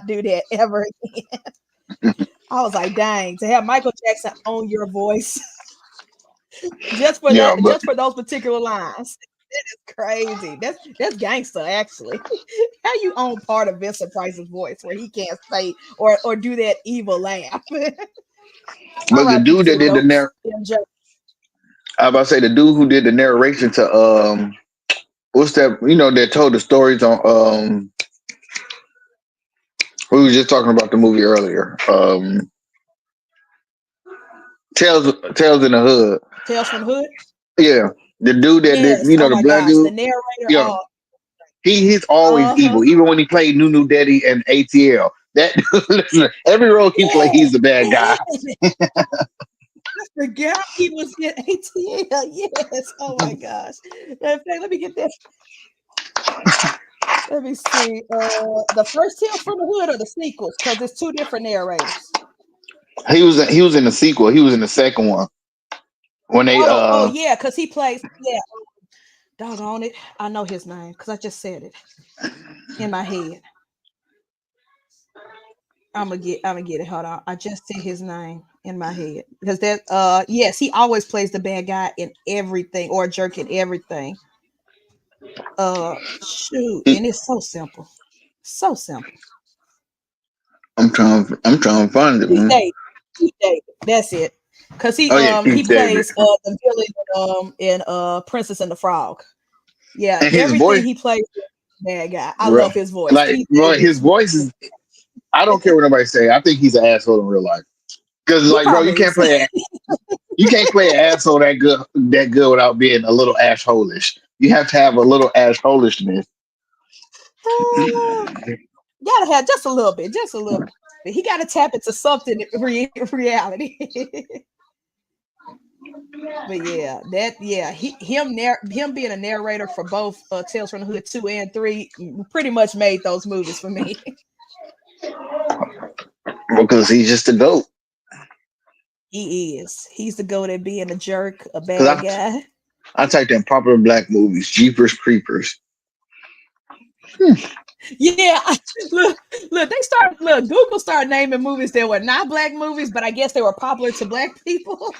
Speaker 2: do that ever again. I was like, dang, to have Michael Jackson own your voice just for
Speaker 3: Yeah,
Speaker 2: that,
Speaker 3: but
Speaker 2: just for those particular lines. That is crazy. That's gangster, actually. How you own part of Vincent Price's voice where he can't say or do that evil laugh?
Speaker 3: but the
Speaker 2: R.I.P.
Speaker 3: dude
Speaker 2: to
Speaker 3: that
Speaker 2: the
Speaker 3: did the
Speaker 2: goats. MJ.
Speaker 3: I about to say the dude who did the narration to what's that? That told the stories on we were just talking about the movie earlier. Tales in the Hood.
Speaker 2: Tales from the Hood.
Speaker 3: Yeah, the dude that did,
Speaker 2: Yes. Oh
Speaker 3: the
Speaker 2: my
Speaker 3: black
Speaker 2: gosh. The
Speaker 3: dude.
Speaker 2: narrator.
Speaker 3: Yeah,
Speaker 2: Oh,
Speaker 3: he's always
Speaker 2: uh-huh.
Speaker 3: evil. Even when he played Nunu Daddy and ATL, that listen, every role he played, he's the bad guy.
Speaker 2: I forgot he was in ATL. Yes. Oh my gosh. Let me get that. Let me see. The first Tales from the Hood or the sequels? Because there's two different narrators.
Speaker 3: He was in the sequel. He was in the second one when they
Speaker 2: Oh yeah, because he plays. Yeah, doggone it. I know his name because I just said it in my head. I'm gonna get it. Hold on. I just said his name in my head because that yes, he always plays the bad guy in everything or a jerk in everything. Shoot, and it's so simple. So simple.
Speaker 3: I'm trying to find it,
Speaker 2: Keith
Speaker 3: man.
Speaker 2: David. Keith David. That's it. Cause
Speaker 3: Oh yeah,
Speaker 2: he
Speaker 3: Keith David.
Speaker 2: plays the villain in Princess and the Frog. Yeah,
Speaker 3: And his
Speaker 2: everything
Speaker 3: voice,
Speaker 2: he plays is a bad guy. I
Speaker 3: bro,
Speaker 2: love his voice.
Speaker 3: like,
Speaker 2: Keith
Speaker 3: bro,
Speaker 2: David
Speaker 3: his
Speaker 2: is
Speaker 3: voice is. I don't care what nobody say. I think he's an asshole in real life. Because
Speaker 2: he
Speaker 3: like, bro,
Speaker 2: probably is.
Speaker 3: you can't play an asshole that good without being a little assholish. You have to have a little assholishness.
Speaker 2: Gotta have just a little bit, just a little bit. He gotta tap into something in reality. But yeah, him being a narrator for both Tales from the Hood 2 and 3 pretty much made those movies for me.
Speaker 3: Because he's just a goat.
Speaker 2: He is. He's the goat at being a jerk, a
Speaker 3: Because
Speaker 2: bad guy.
Speaker 3: I typed in popular black movies, Jeepers Creepers.
Speaker 2: Yeah, look, Google started naming movies that were not black movies, but I guess they were popular to black people.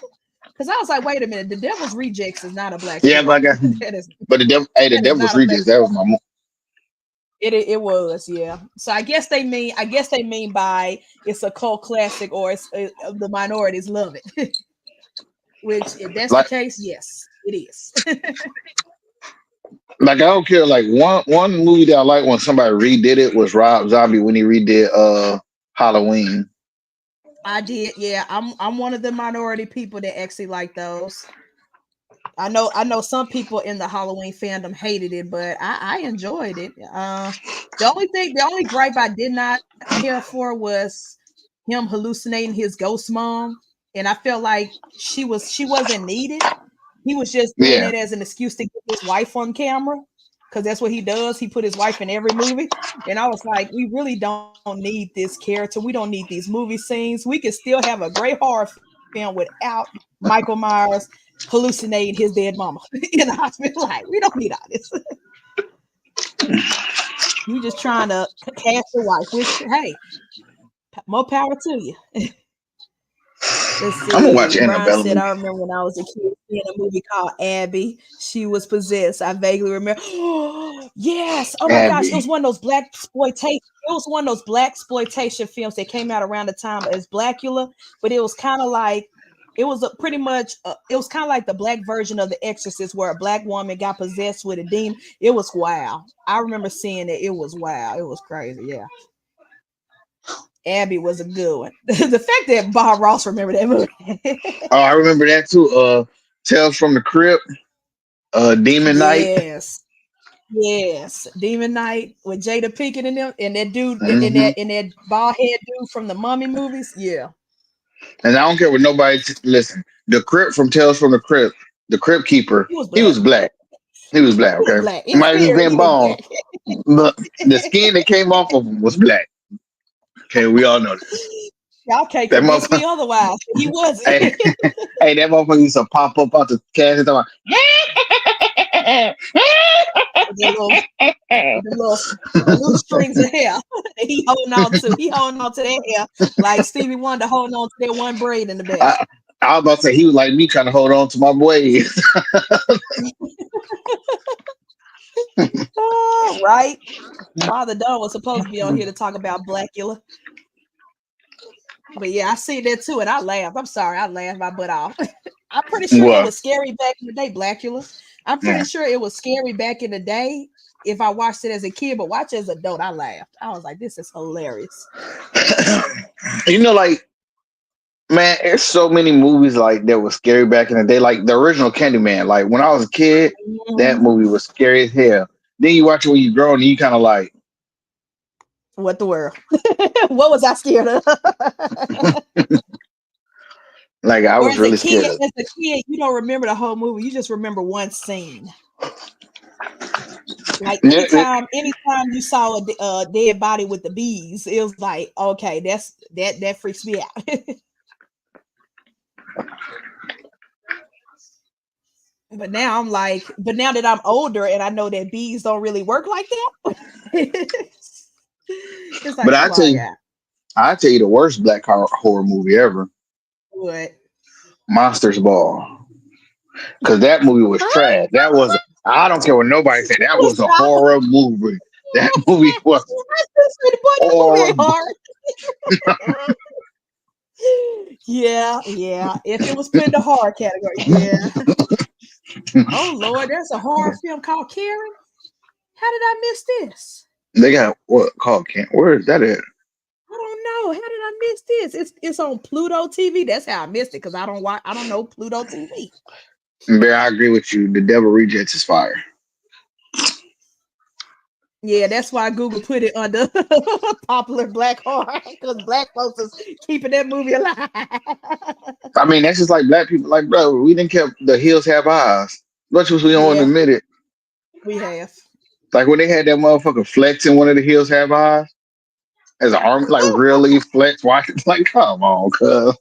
Speaker 2: Because I was like, wait a minute, The Devil's Rejects is not a black
Speaker 3: Yeah,
Speaker 2: film.
Speaker 3: but the
Speaker 2: That is
Speaker 3: Devil's
Speaker 2: not a black
Speaker 3: Rejects. That was my
Speaker 2: it was, yeah. So I guess they mean by it's a cult classic or it's the minorities love it. Which if that's the
Speaker 3: like.
Speaker 2: case, yes, it is.
Speaker 3: Like I don't care. Like one movie that I like when somebody redid it was Rob Zombie when he redid Halloween.
Speaker 2: I did, yeah. I'm one of the minority people that actually like those. I know some people in the Halloween fandom hated it, but I enjoyed it. The only gripe I did not care for was him hallucinating his ghost mom, and I felt like she wasn't needed. He was just doing
Speaker 3: Yeah.
Speaker 2: it as an excuse to get his wife on camera, because that's what he does. He put his wife in every movie, and I was like, we really don't need this character. We don't need these movie scenes. We can still have a great horror film without Michael Myers hallucinating his dead mama in the hospital. Like, we don't need all this. You just trying to cast your wife, which, hey, more power to you. Let's see.
Speaker 3: I'm gonna watch
Speaker 2: Brian
Speaker 3: Annabelle
Speaker 2: said, I
Speaker 3: movie.
Speaker 2: remember when I was a kid seeing a movie called Abby. She was possessed. I vaguely remember. Yes. Oh my gosh. It was
Speaker 3: Abby.
Speaker 2: one of those black exploitation. It was one of those black exploitation films that came out around the time as Blackula, but it was kind of like it was pretty much it was kind of like the black version of The Exorcist, where a black woman got possessed with a demon. It was wow. I remember seeing it. It was wow. It was crazy. Yeah. Abby was a good one. The fact that Bob Ross remembered that movie.
Speaker 3: Oh, I remember that too. Tales from the Crypt. Demon Night.
Speaker 2: Yes, Demon Night with Jada Pinkett in them, and that dude,
Speaker 3: Hmm.
Speaker 2: and that bald head dude from the Mummy movies. Yeah,
Speaker 3: And I don't care what nobody listen. The Crypt from Tales from the Crypt. The Crypt Keeper.
Speaker 2: he was
Speaker 3: He
Speaker 2: black.
Speaker 3: was black. He was black.
Speaker 2: He was
Speaker 3: Okay.
Speaker 2: black. In
Speaker 3: Might have
Speaker 2: spirit,
Speaker 3: been
Speaker 2: he was
Speaker 3: bald,
Speaker 2: black.
Speaker 3: but the skin that came off of him was black. Okay, we all know this.
Speaker 2: Y'all can't
Speaker 3: That
Speaker 2: convince
Speaker 3: motherfucker.
Speaker 2: me otherwise. He wasn't.
Speaker 3: Hey, hey, that motherfucker used to pop up out the casket.
Speaker 2: The little strings of hair that he holding on to. He holding on to that hair like Stevie Wonder holding on to that one braid in the back.
Speaker 3: I was about to say he was like me trying to hold on to my boy.
Speaker 2: Oh, right. Father Dunn was supposed to be on here to talk about Blackula. But yeah, I see that too, and I laughed. I'm sorry, I laughed my butt off. I'm pretty sure it was scary back in the day, Blackula. I'm pretty sure it was scary back in the day if I watched it as a kid, but watch it as an adult, I laughed. I was like, this is hilarious.
Speaker 3: You know, like, man, there's so many movies like that was scary back in the day. Like the original Candyman. Like when I was a kid, that movie was scary as hell. Then you watch it when you grow and you kind of like,
Speaker 2: what the world? What was I scared of?
Speaker 3: like I was really scared of.
Speaker 2: As a kid, you don't remember the whole movie. You just remember one scene. Like anytime you saw a dead body with the bees, it was like, okay, that freaks me out. But now that I'm older and I know that bees don't really work like that. It's like,
Speaker 3: But I tell you the worst black horror movie ever.
Speaker 2: What?
Speaker 3: Monsters Ball. Because that movie was trash. That was I don't care what nobody said. That was a horror movie. That movie was horrible.
Speaker 2: Yeah. If it was put in the horror category, yeah. Oh Lord, there's a horror film called Karen. How did I miss this?
Speaker 3: They got what called Karen? Where is that at?
Speaker 2: I don't know. How did I miss this? It's on Pluto TV. That's how I missed it because I don't know Pluto TV.
Speaker 3: Bear, I agree with you. The Devil Rejects is fire.
Speaker 2: Yeah, that's why Google put it under popular black horror because black folks is keeping that movie alive.
Speaker 3: I mean, that's just like black people. Like, bro, we didn't care. The Hills Have Eyes. Much as we don't want to admit it.
Speaker 2: We have.
Speaker 3: Like when they had that motherfucker Flex in one of the Hills Have Eyes, as an army, like really flex watch. Like, come on, cuz.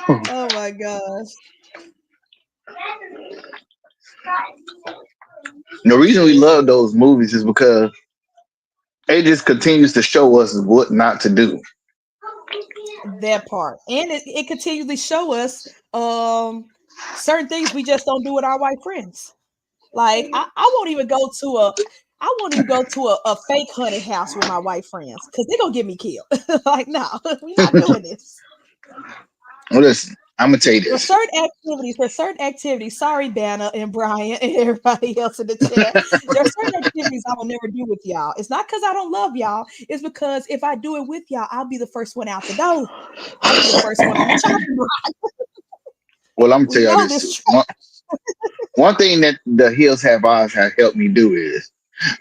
Speaker 2: Oh my gosh.
Speaker 3: The reason we love those movies is because it just continues to show us what not to do.
Speaker 2: That part. And it continues to show us certain things we just don't do with our white friends. Like I won't even go to a fake hunting house with my white friends because they're gonna get me killed. Like, no, we're not doing this.
Speaker 3: Well, listen, I'm gonna tell you
Speaker 2: For
Speaker 3: this.
Speaker 2: certain activities, sorry, Dana and Brian and everybody else in the chat. There are certain activities I will never do with y'all. It's not because I don't love y'all, it's because if I do it with y'all, I'll be the first one out the door. I'll be the first one on the chopping block.
Speaker 3: Well, I'm gonna tell
Speaker 2: We
Speaker 3: y'all
Speaker 2: know
Speaker 3: this
Speaker 2: this.
Speaker 3: too. One thing that the Hills Have Eyes have helped me do is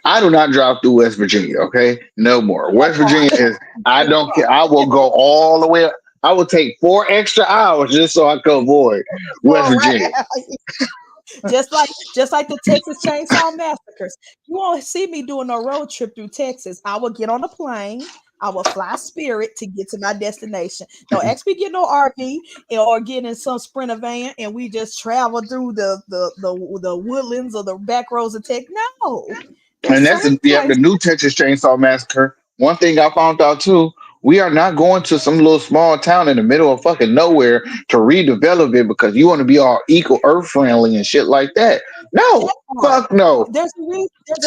Speaker 3: I do not drive through West Virginia. Okay, no more. West Virginia is I don't care. I will go all the way. I will take 4 extra hours just so I can avoid West
Speaker 2: All right.
Speaker 3: Virginia.
Speaker 2: just like the Texas Chainsaw Massacres. You won't see me doing a road trip through Texas. I will get on a plane. I will fly Spirit to get to my destination. Don't ask me to get no RV or get in some Sprinter van and we just travel through the woodlands or the back roads of Texas. No, there's
Speaker 3: And that's
Speaker 2: certain
Speaker 3: the
Speaker 2: places.
Speaker 3: new Texas Chainsaw Massacre. One thing I found out too, we are not going to some little small town in the middle of fucking nowhere to redevelop it because you want to be all eco earth friendly and shit like that. No,
Speaker 2: That part.
Speaker 3: fuck no.
Speaker 2: There's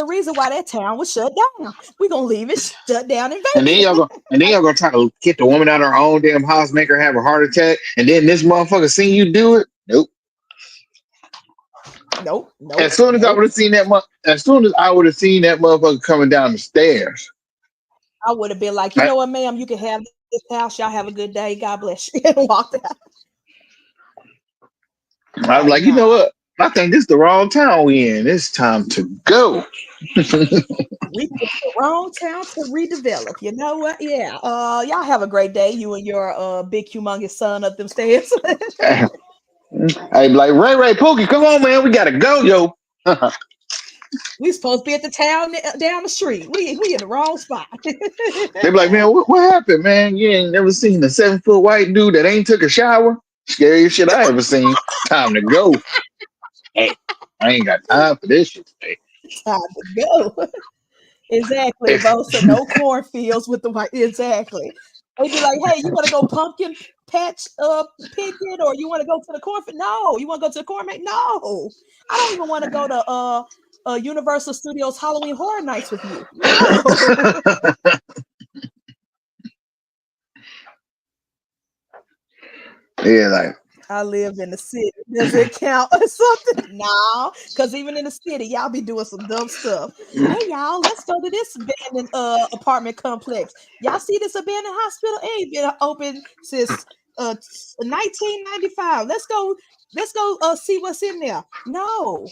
Speaker 2: a reason why that town was shut down. We're gonna leave it shut down and
Speaker 3: And then
Speaker 2: vacant.
Speaker 3: y'all gonna try to get the woman out of her own damn house, make her have a heart attack, and then this motherfucker seen you do it. Nope.
Speaker 2: Nope.
Speaker 3: As soon as I would have seen that, as soon as I would have seen that motherfucker coming down the stairs,
Speaker 2: I would have been like, you know what, ma'am, you can have this house. Y'all have a good day. God bless you. And walked out.
Speaker 3: I'm like, you know what? I think this is the wrong town we in. It's time to go.
Speaker 2: We picked the wrong town to redevelop. You know what? Yeah. Y'all have a great day. You and your big humongous son up them stairs.
Speaker 3: I'd be like, Ray Pookie, come on, man, we gotta go, yo.
Speaker 2: We supposed to be at the town down the street. We in the wrong spot.
Speaker 3: They be like, man, what happened, man? You ain't never seen a 7-foot white dude that ain't took a shower? Scariest shit I ever seen. Time to go. Hey, I ain't got time for this shit today.
Speaker 2: Time to go. Exactly, Bosa. No cornfields with the white. Exactly. They'd be like, hey, you want to go pumpkin patch picking or you want to go to the cornfield? No. You want to go to the corn? No. I don't even want to go to Universal Studios Halloween Horror Nights with you. No.
Speaker 3: Yeah, like
Speaker 2: I live in the city. Does it count or something? No, because even in the city, y'all be doing some dumb stuff. Hey, y'all, let's go to this abandoned apartment complex. Y'all see this abandoned hospital? It ain't been open since 1995. Let's go see what's in there. No.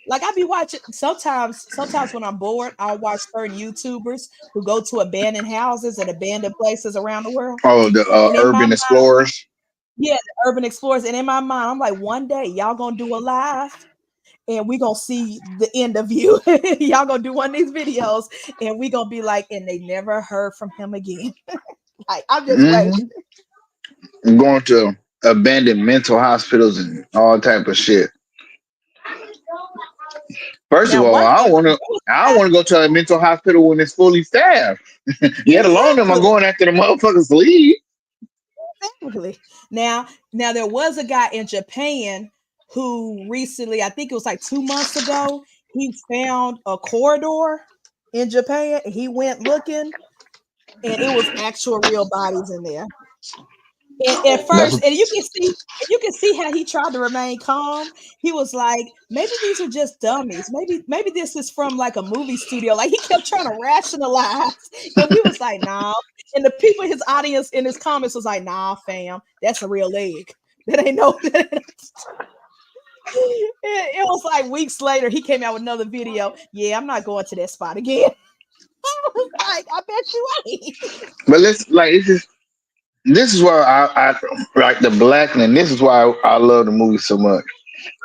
Speaker 2: Like I be watching sometimes when I'm bored, I'll watch certain YouTubers who go to abandoned houses and abandoned places around the world.
Speaker 3: oh, the urban explorers.
Speaker 2: Yeah, the urban explorers. And in my mind, I'm like, one day y'all gonna do a live and we gonna see the end of you. Y'all gonna do one of these videos and we gonna be like, and they never heard from him again. Like, I'm just waiting.
Speaker 3: I'm going to abandoned mental hospitals and all type of shit. First of all, I don't want to go to a mental hospital when it's fully staffed. Yet alone am I going after the motherfuckers leave.
Speaker 2: Exactly. Now there was a guy in Japan who recently, I think it was like 2 months ago, he found a corridor in Japan and he went looking and it was actual real bodies in there. And at first, and you can see how he tried to remain calm. He was like, maybe these are just dummies. Maybe this is from like a movie studio. Like he kept trying to rationalize. And we was like, nah. And the people, his audience in his comments was like, nah, fam, that's a real leg. That ain't no. It was like weeks later, he came out with another video. Yeah, I'm not going to that spot again. I was like, I bet you ain't.
Speaker 3: But this is why I like the black, and this is why I love the movie so much,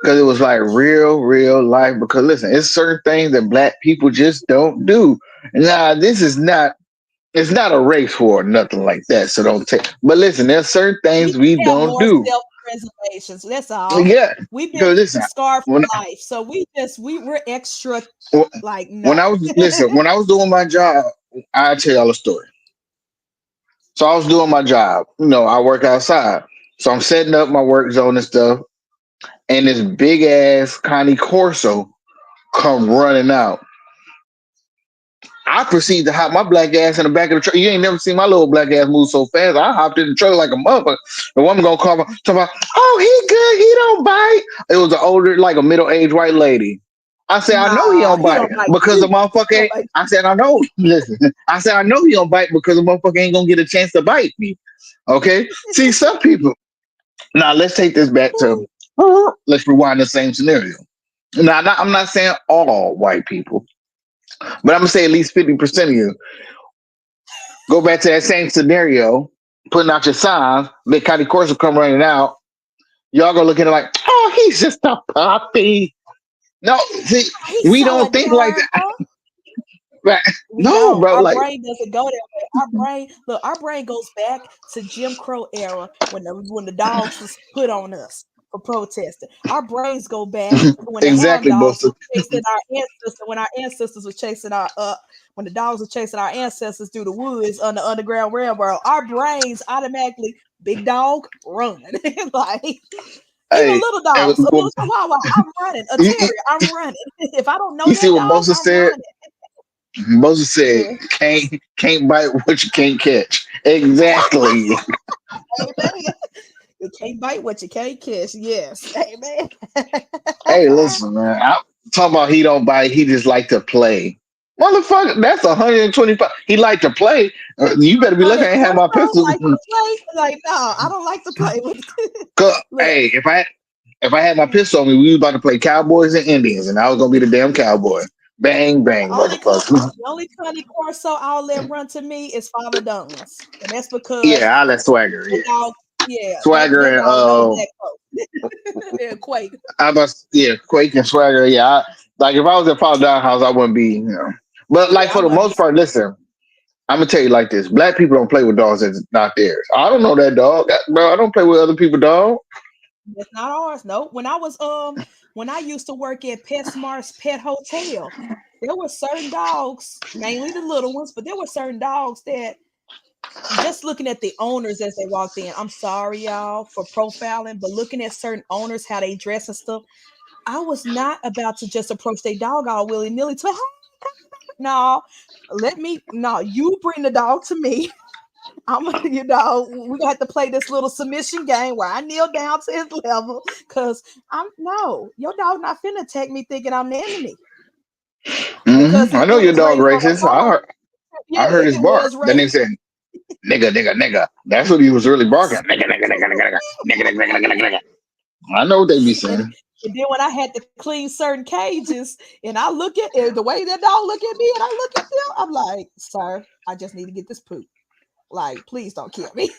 Speaker 3: because it was like real life. Because listen, it's certain things that black people just don't do, Nah, this is not. It's not a race war or nothing like that. So don't take. But listen, there's certain
Speaker 2: We
Speaker 3: things
Speaker 2: just
Speaker 3: we
Speaker 2: have
Speaker 3: don't
Speaker 2: more
Speaker 3: do.
Speaker 2: self-preservation. So that's all.
Speaker 3: Yeah,
Speaker 2: We've been
Speaker 3: because listen,
Speaker 2: scarred
Speaker 3: when
Speaker 2: for life. So we're extra like
Speaker 3: when I
Speaker 2: no.
Speaker 3: was listen, when I was doing my job, I tell y'all a story. So I was doing my job. I work outside. So I'm setting up my work zone and stuff. And this big ass Connie Corso come running out. I proceed to hop my black ass in the back of the truck. You ain't never seen my little black ass move so fast. I hopped in the truck like a motherfucker. The woman gonna call me, talk about, oh, he good, he don't bite. It was an older, like a middle-aged white lady. I said, I know he
Speaker 2: Nah,
Speaker 3: don't
Speaker 2: he
Speaker 3: bite
Speaker 2: don't like
Speaker 3: because the
Speaker 2: you.
Speaker 3: motherfucker
Speaker 2: He don't
Speaker 3: ain't.
Speaker 2: like
Speaker 3: I said, I know. Listen, I said, I know he don't bite because the motherfucker ain't gonna get a chance to bite me. Okay? See, some people. Now let's take this back to.
Speaker 2: you.
Speaker 3: Let's rewind the same scenario. Now, I'm not saying all white people, but I'm gonna say at least 50% of you. Go back to that same scenario, putting out your signs, big Connie Corso come running out. Y'all gonna look at it like, oh, he's just a puppy. No, see,
Speaker 2: He's
Speaker 3: we
Speaker 2: so
Speaker 3: don't think like that.
Speaker 2: adorable.
Speaker 3: Right?
Speaker 2: We
Speaker 3: No,
Speaker 2: don't.
Speaker 3: bro.
Speaker 2: Our
Speaker 3: Like,
Speaker 2: brain doesn't go that way. Our brain goes back to Jim Crow era when the dogs was put on us for protesting. Our brains go back to when the hound
Speaker 3: exactly,
Speaker 2: dogs
Speaker 3: Buster.
Speaker 2: were chasing our ancestors, when our ancestors were chasing when the dogs were chasing our ancestors through the woods on the Underground Railroad. Our brains automatically, big dog, run. Like even
Speaker 3: Hey,
Speaker 2: little dogs, a little chihuahua, I'm running. A
Speaker 3: you,
Speaker 2: terrier, I'm running. If I don't know
Speaker 3: you see
Speaker 2: that
Speaker 3: what
Speaker 2: dog,
Speaker 3: Moses
Speaker 2: I'm
Speaker 3: said?
Speaker 2: running.
Speaker 3: Moses said,
Speaker 2: Yeah.
Speaker 3: "Can't bite what you can't catch." Exactly.
Speaker 2: Amen. You can't bite what you can't kiss. Yes. Amen.
Speaker 3: Hey, listen, man. I'm talking about he don't bite. He just like to play. Motherfucker, that's 125. He like to play. You better be lucky
Speaker 2: Honey
Speaker 3: I ain't have my
Speaker 2: Corso
Speaker 3: pistol.
Speaker 2: like to play. Like, no, I don't like to play with.
Speaker 3: 'Cause,
Speaker 2: Look,
Speaker 3: hey, if I had my pistol on me, we was about to play Cowboys and Indians, and I was gonna be the damn cowboy. Bang bang, motherfucker.
Speaker 2: the only Connie Corso I'll let run to me is Father Dunn's, and that's because
Speaker 3: Yeah, I let Swagger.
Speaker 2: that
Speaker 3: Yeah,
Speaker 2: dog. Yeah,
Speaker 3: Swagger
Speaker 2: that
Speaker 3: and
Speaker 2: dog know black folks. Yeah, Quake.
Speaker 3: I must, yeah, Quake and Swagger. Yeah, like if I was at Father Down House, I wouldn't be. But like
Speaker 2: Yeah, I
Speaker 3: for the
Speaker 2: wouldn't be.
Speaker 3: most part, listen, I'm gonna tell you like this: black people don't play with dogs that's not theirs. I don't know that dog, bro. I don't play with other people's dog.
Speaker 2: That's not ours. No. When I used to work at PetSmart's Pet Hotel, there were certain dogs, mainly the little ones, but there were certain dogs that just looking at the owners as they walked in. I'm sorry, y'all, for profiling, but looking at certain owners, how they dress and stuff, I was not about to just approach their dog all willy nilly to no, no, you bring the dog to me. We got to play this little submission game where I kneel down to his level because I'm no, your dog not finna attack me thinking I'm the enemy because
Speaker 3: I know
Speaker 2: it
Speaker 3: your
Speaker 2: was
Speaker 3: dog
Speaker 2: raised on a
Speaker 3: racist.
Speaker 2: farm.
Speaker 3: I
Speaker 2: Yeah,
Speaker 3: heard his
Speaker 2: it
Speaker 3: bark.
Speaker 2: was
Speaker 3: Then they
Speaker 2: raised.
Speaker 3: said, "Nigga, nigga, nigga." That's what he was really barking. Nigga, nigga, nigga, nigga, nigga, nigga, nigga, nigga, nigga, nigga. I know what they be
Speaker 2: And,
Speaker 3: saying.
Speaker 2: and then when I had to clean certain cages, and I look at the way that dog look at me, and I look at them, I'm like, "Sir, I just need to get this poop. Like, please don't kill me.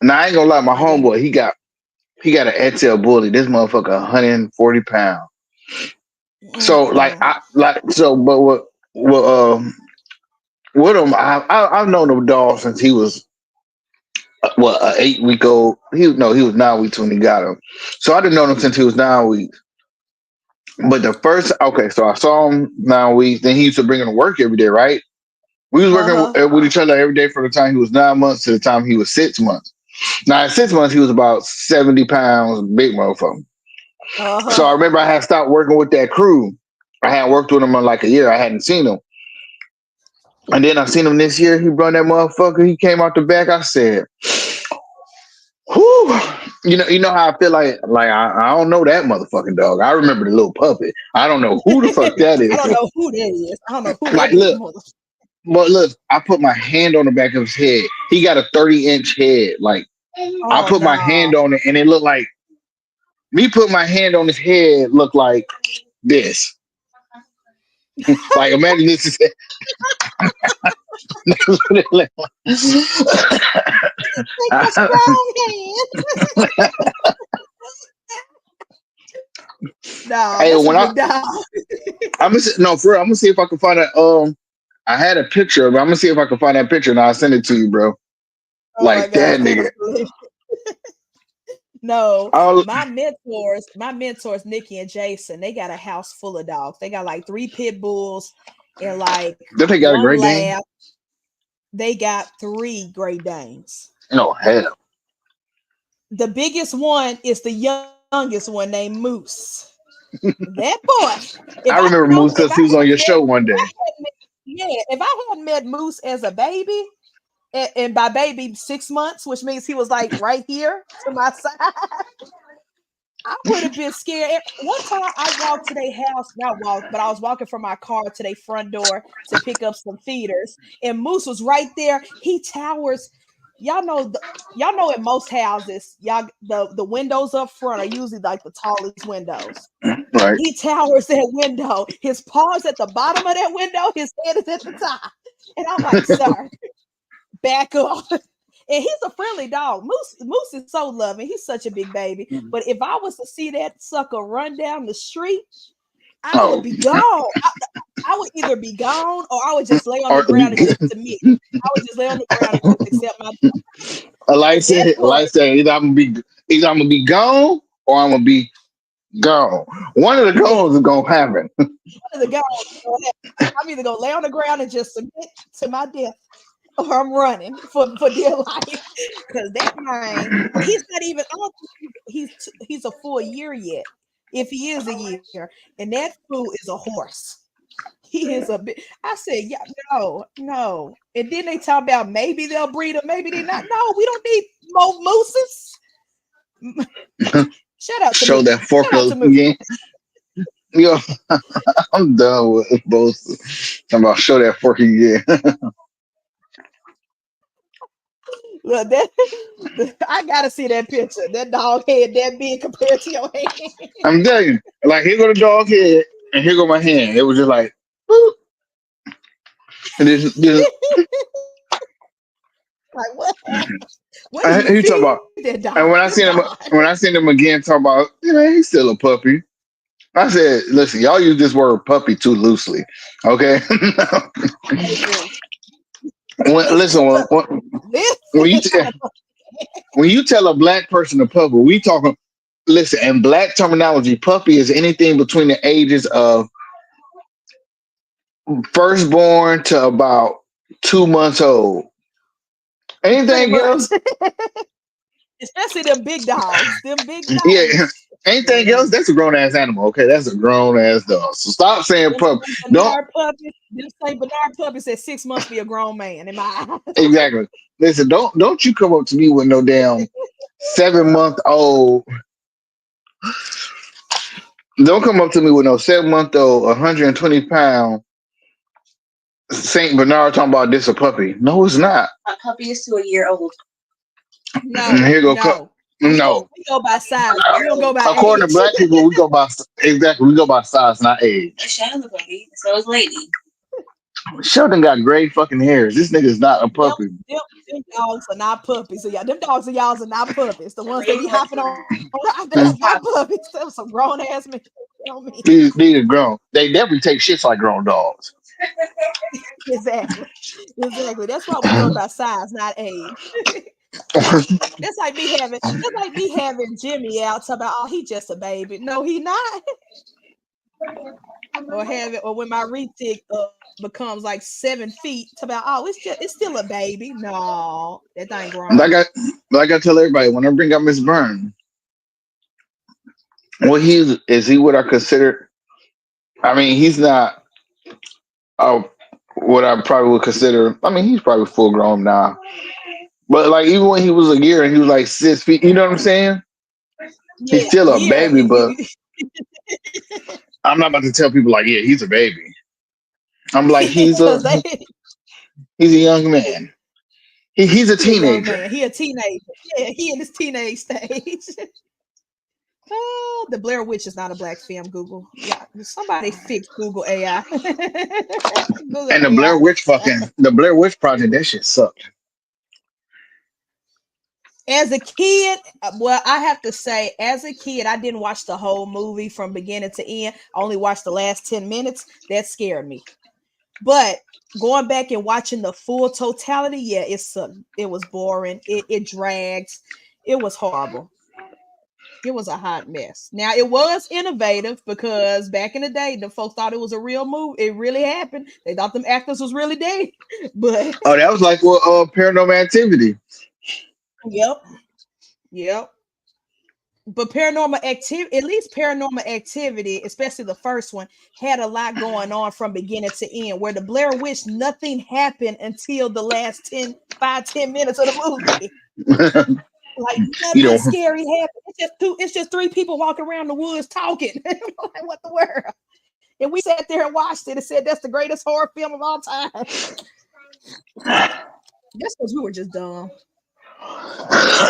Speaker 3: Now I ain't gonna lie, my
Speaker 2: I just
Speaker 3: homeboy, he got an Etel bully. This motherfucker 140 pounds. So like
Speaker 2: mm-mm.
Speaker 3: but what I've known the dog since he was what 8 week old. He was 9 weeks when he got him. So I didn't know him since he was 9 weeks. But the first okay, so I saw him 9 weeks. Then he used to bring him to work every day, right? We was working
Speaker 2: Uh-huh.
Speaker 3: with each other every day from the time he was 9 months to the time he was 6 months. Now at 6 months he was about 70 pounds, big motherfucker. So
Speaker 2: Uh-huh.
Speaker 3: I remember I had stopped working with that crew. I hadn't worked with him in like a year. I hadn't seen him. And then I seen him this year. He brought that motherfucker. He came out the back. I said, whew. You know how I feel like I don't know that motherfucking dog. I remember the little puppet. I don't know who the fuck that
Speaker 2: I
Speaker 3: is.
Speaker 2: don't know who that is. I don't know who that
Speaker 3: Like,
Speaker 2: big
Speaker 3: look,
Speaker 2: mother.
Speaker 3: but look, I put my hand on the back of his head. He got a 30-inch head. Like, I
Speaker 2: Oh
Speaker 3: put my
Speaker 2: no.
Speaker 3: hand on it and it looked like me putting my hand on his head looked like this. Like, imagine this is
Speaker 2: Take a strong hand. No,
Speaker 3: Hey,
Speaker 2: that's a
Speaker 3: when
Speaker 2: big dog.
Speaker 3: I'm gonna no for real, I'm gonna see if I can find a I had a picture of it. I'm gonna see if I can find that picture and I'll send it to you, bro.
Speaker 2: Oh my
Speaker 3: Like
Speaker 2: gosh,
Speaker 3: that
Speaker 2: that
Speaker 3: nigga.
Speaker 2: is hilarious. No,
Speaker 3: I'll,
Speaker 2: my mentors, Nikki and Jason, they got a house full of dogs. They got like 3 pit bulls and like
Speaker 3: don't they got a
Speaker 2: 1
Speaker 3: Great Dane?
Speaker 2: lab. They got 3 Great Danes.
Speaker 3: No, hell.
Speaker 2: The biggest one is the youngest one named Moose. That boy,
Speaker 3: I remember Moose because he was on your show one day.
Speaker 2: if I hadn't met Moose as a baby, and by baby 6 months, which means he was like right here to my side, I would have been scared. One time I walked to their house, not walked, but I was walking from my car to their front door to pick up some feeders, and Moose was right there. He towers. Y'all know in most houses, the windows up front are usually like the tallest windows.
Speaker 3: Right.
Speaker 2: He towers that window. His paws at the bottom of that window. His head is at the top. And I'm like, sir, back up. And he's a friendly dog. Moose is so loving. He's such a big baby. But if I was to see that sucker run down the street, I would be gone. I would either be gone or I would just lay on the ground and just submit. I would just lay on the ground and just accept my.
Speaker 3: Like I said, either I'm gonna be gone or I'm gonna be gone. One of the goals is gonna happen.
Speaker 2: I'm either gonna lay on the ground and just submit to my death, or I'm running for dear life. Because that man, he's not even. I don't think he's a full year yet. If he is a year, and that fool is a horse. He is a bit. I said, yeah, no. And then they talk about maybe they'll breed him, maybe they not. No, we don't need more mooses. Shut up.
Speaker 3: Show that fork again. Yo, I'm done with both. I'm about to show that fork again.
Speaker 2: Look, I gotta see that picture. That dog head that big compared to your hand.
Speaker 3: I'm telling you, like here go the dog head, and here go my hand. It was just like, boop. And this
Speaker 2: like what?
Speaker 3: What you talking about? And when I seen him again, talking about, he's still a puppy. I said, listen, y'all use this word puppy too loosely, okay? When you tell a black person a puppy, we talking. Listen, in black terminology, puppy is anything between the ages of firstborn to about 2 months old. Anything else?
Speaker 2: Especially them big dogs.
Speaker 3: Yeah. Anything else? That's a grown ass animal. Okay, that's a grown ass dog. So stop saying puppy.
Speaker 2: Them Saint Bernard puppies at 6 months be a grown man in my eyes.
Speaker 3: Exactly. Listen, don't you come up to me with no damn 7-month-old. Don't come up to me with no 7-month-old, 120-pound Saint Bernard talking about this a puppy. No, it's not.
Speaker 4: A puppy is to a year old.
Speaker 2: No,
Speaker 3: here go
Speaker 2: no. We go by size. We don't go by
Speaker 3: according
Speaker 2: age.
Speaker 3: to black people, we go by size, not age.
Speaker 4: Shell's a puppy. So is Lady.
Speaker 3: Sheldon got gray fucking hairs. This nigga's not a puppy.
Speaker 2: Them dogs are not puppies. So them dogs of y'all are not puppies. The ones that be hopping on they're not puppies. Them some grown ass men.
Speaker 3: These are grown. They definitely take shits like grown dogs.
Speaker 2: Exactly. That's why we go by size, not age. That's like me having Jimmy out talking about, oh, he just a baby. No, he not. Or when my retic becomes like 7 feet, talk about, oh, it's still a baby. No, that thing grown.
Speaker 3: Like I tell everybody when I bring up Miss Byrne, well, is he what I consider? I mean, he's not what I probably would consider. I mean, he's probably full grown now. But like even when he was a year and he was like 6 feet, you know what I'm saying? Yeah, he's still a baby, but I'm not about to tell people like, yeah, he's a baby. I'm like, he's a young man. He's a teenager.
Speaker 2: He a teenager. Yeah, he in his teenage stage. Oh, the Blair Witch is not a black film. Google, yeah, somebody fix Google AI.
Speaker 3: Google and the Blair Witch Project, that shit sucked.
Speaker 2: As a kid, well, I have to say, as a kid, I didn't watch the whole movie from beginning to end. I only watched the last 10 minutes. That scared me. But going back and watching the full totality, yeah, it was boring. It dragged. It was horrible. It was a hot mess. Now it was innovative because back in the day, the folks thought it was a real movie. It really happened. They thought them actors was really dead. But
Speaker 3: Oh, that was like what Paranormal Activity.
Speaker 2: yep, yep. But paranormal activity, at least paranormal activity, especially the first one, had a lot going on from beginning to end. Where the Blair Witch, nothing happened until the last 10 minutes of the movie. Like
Speaker 3: You
Speaker 2: nothing
Speaker 3: know,
Speaker 2: scary happened. It's just three people walking around the woods talking. Like, what the world? And we sat there and watched it and said that's the greatest horror film of all time. That's because we were just dumb.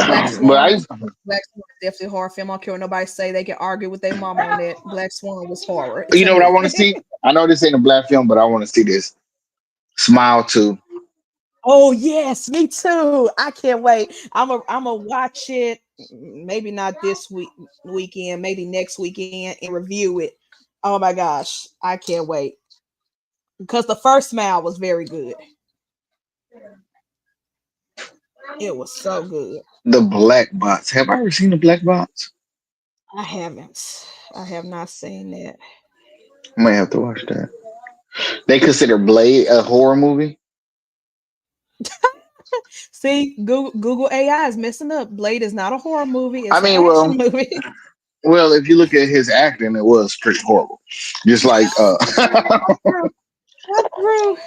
Speaker 2: Black
Speaker 3: but I
Speaker 2: Swan.
Speaker 3: used,
Speaker 2: Black Swan is definitely a horror film. I don't care what nobody say. They can argue with their mama on that. Black Swan was horror
Speaker 3: you
Speaker 2: to
Speaker 3: know what I
Speaker 2: me.
Speaker 3: want to see? I know this ain't a black film, but I want to see this. Smile 2.
Speaker 2: Oh yes, me too. I can't wait. I'm a watch it. Maybe not this weekend. Maybe next weekend and review it. Oh my gosh, I can't wait because the first Smile was very good. It was so good.
Speaker 3: The Black Box. Have I ever seen the Black Box?
Speaker 2: I haven't. I have not seen that.
Speaker 3: I might have to watch that. They consider Blade a horror movie.
Speaker 2: See, Google AI is messing up. Blade is not a horror movie.
Speaker 3: I
Speaker 2: It's an
Speaker 3: mean,
Speaker 2: action movie.
Speaker 3: well, if you look at his acting, it was pretty horrible. Just like
Speaker 2: That's true. That's true.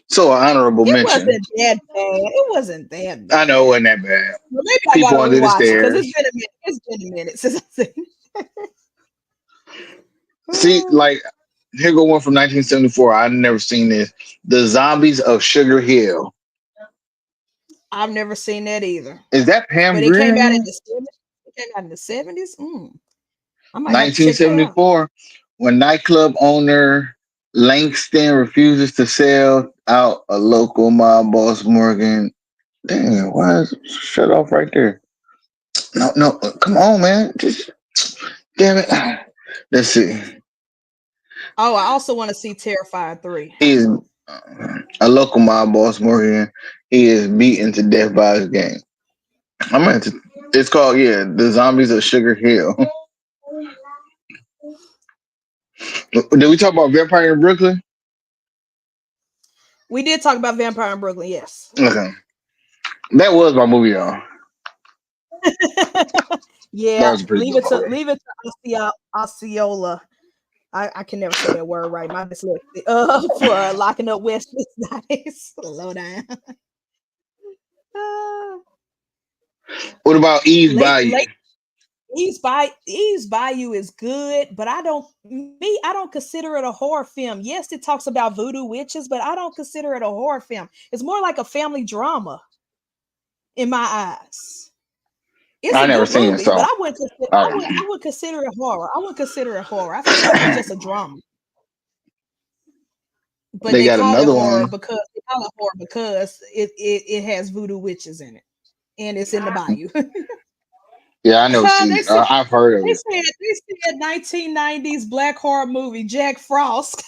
Speaker 3: so an honorable
Speaker 2: It
Speaker 3: mention.
Speaker 2: wasn't that bad. It wasn't that
Speaker 3: I know it
Speaker 2: bad.
Speaker 3: wasn't that bad.
Speaker 2: Well, maybe I
Speaker 3: People
Speaker 2: gotta
Speaker 3: under the
Speaker 2: rewatch it because
Speaker 3: stairs.
Speaker 2: it's been a minute since I've seen
Speaker 3: See,
Speaker 2: it.
Speaker 3: like here go one from 1974. I've never seen this. The Zombies of Sugar Hill.
Speaker 2: I've never seen that either.
Speaker 3: Is that Pam
Speaker 2: But it
Speaker 3: Grier
Speaker 2: came
Speaker 3: in
Speaker 2: out in
Speaker 3: there?
Speaker 2: the 70s. It came out in the 70s. I might have to check that out.
Speaker 3: 1974. When nightclub owner Langston refuses to sell out a local mob boss Morgan. Damn, why is it shut off right there? No, no, come on, man. Just damn it. Let's see.
Speaker 2: Oh, I also want to see Terrifier 3.
Speaker 3: He's a local mob boss Morgan. He is beaten to death by his gang. I'm gonna have to, it's called the Zombies of Sugar Hill. Did we talk about Vampire in Brooklyn?
Speaker 2: We did talk about Vampire in Brooklyn, yes.
Speaker 3: Okay, that was my movie, y'all. That
Speaker 2: Yeah,
Speaker 3: was a pretty good movie.
Speaker 2: leave it to Osceola. I can never say that word right. My dyslexia. For locking up Wesley Snipes. Slow down.
Speaker 3: What about Eve's Bayou?
Speaker 2: Late Eve's Bayou is good, but I don't consider it a horror film. Yes, it talks about voodoo witches, but I don't consider it a horror film. It's more like a family drama in my eyes. It's
Speaker 3: I
Speaker 2: a
Speaker 3: never
Speaker 2: good
Speaker 3: seen it,
Speaker 2: movie,
Speaker 3: so
Speaker 2: but I would consider it horror. I would consider it horror. I feel like it's just a drama. But
Speaker 3: they
Speaker 2: they
Speaker 3: got
Speaker 2: call it
Speaker 3: another
Speaker 2: horror
Speaker 3: one.
Speaker 2: because it has voodoo witches in it. And it's in the bayou.
Speaker 3: Yeah, I never seen
Speaker 2: they
Speaker 3: it.
Speaker 2: said
Speaker 3: I've heard of
Speaker 2: they
Speaker 3: it.
Speaker 2: said 1990s black horror movie Jack Frost.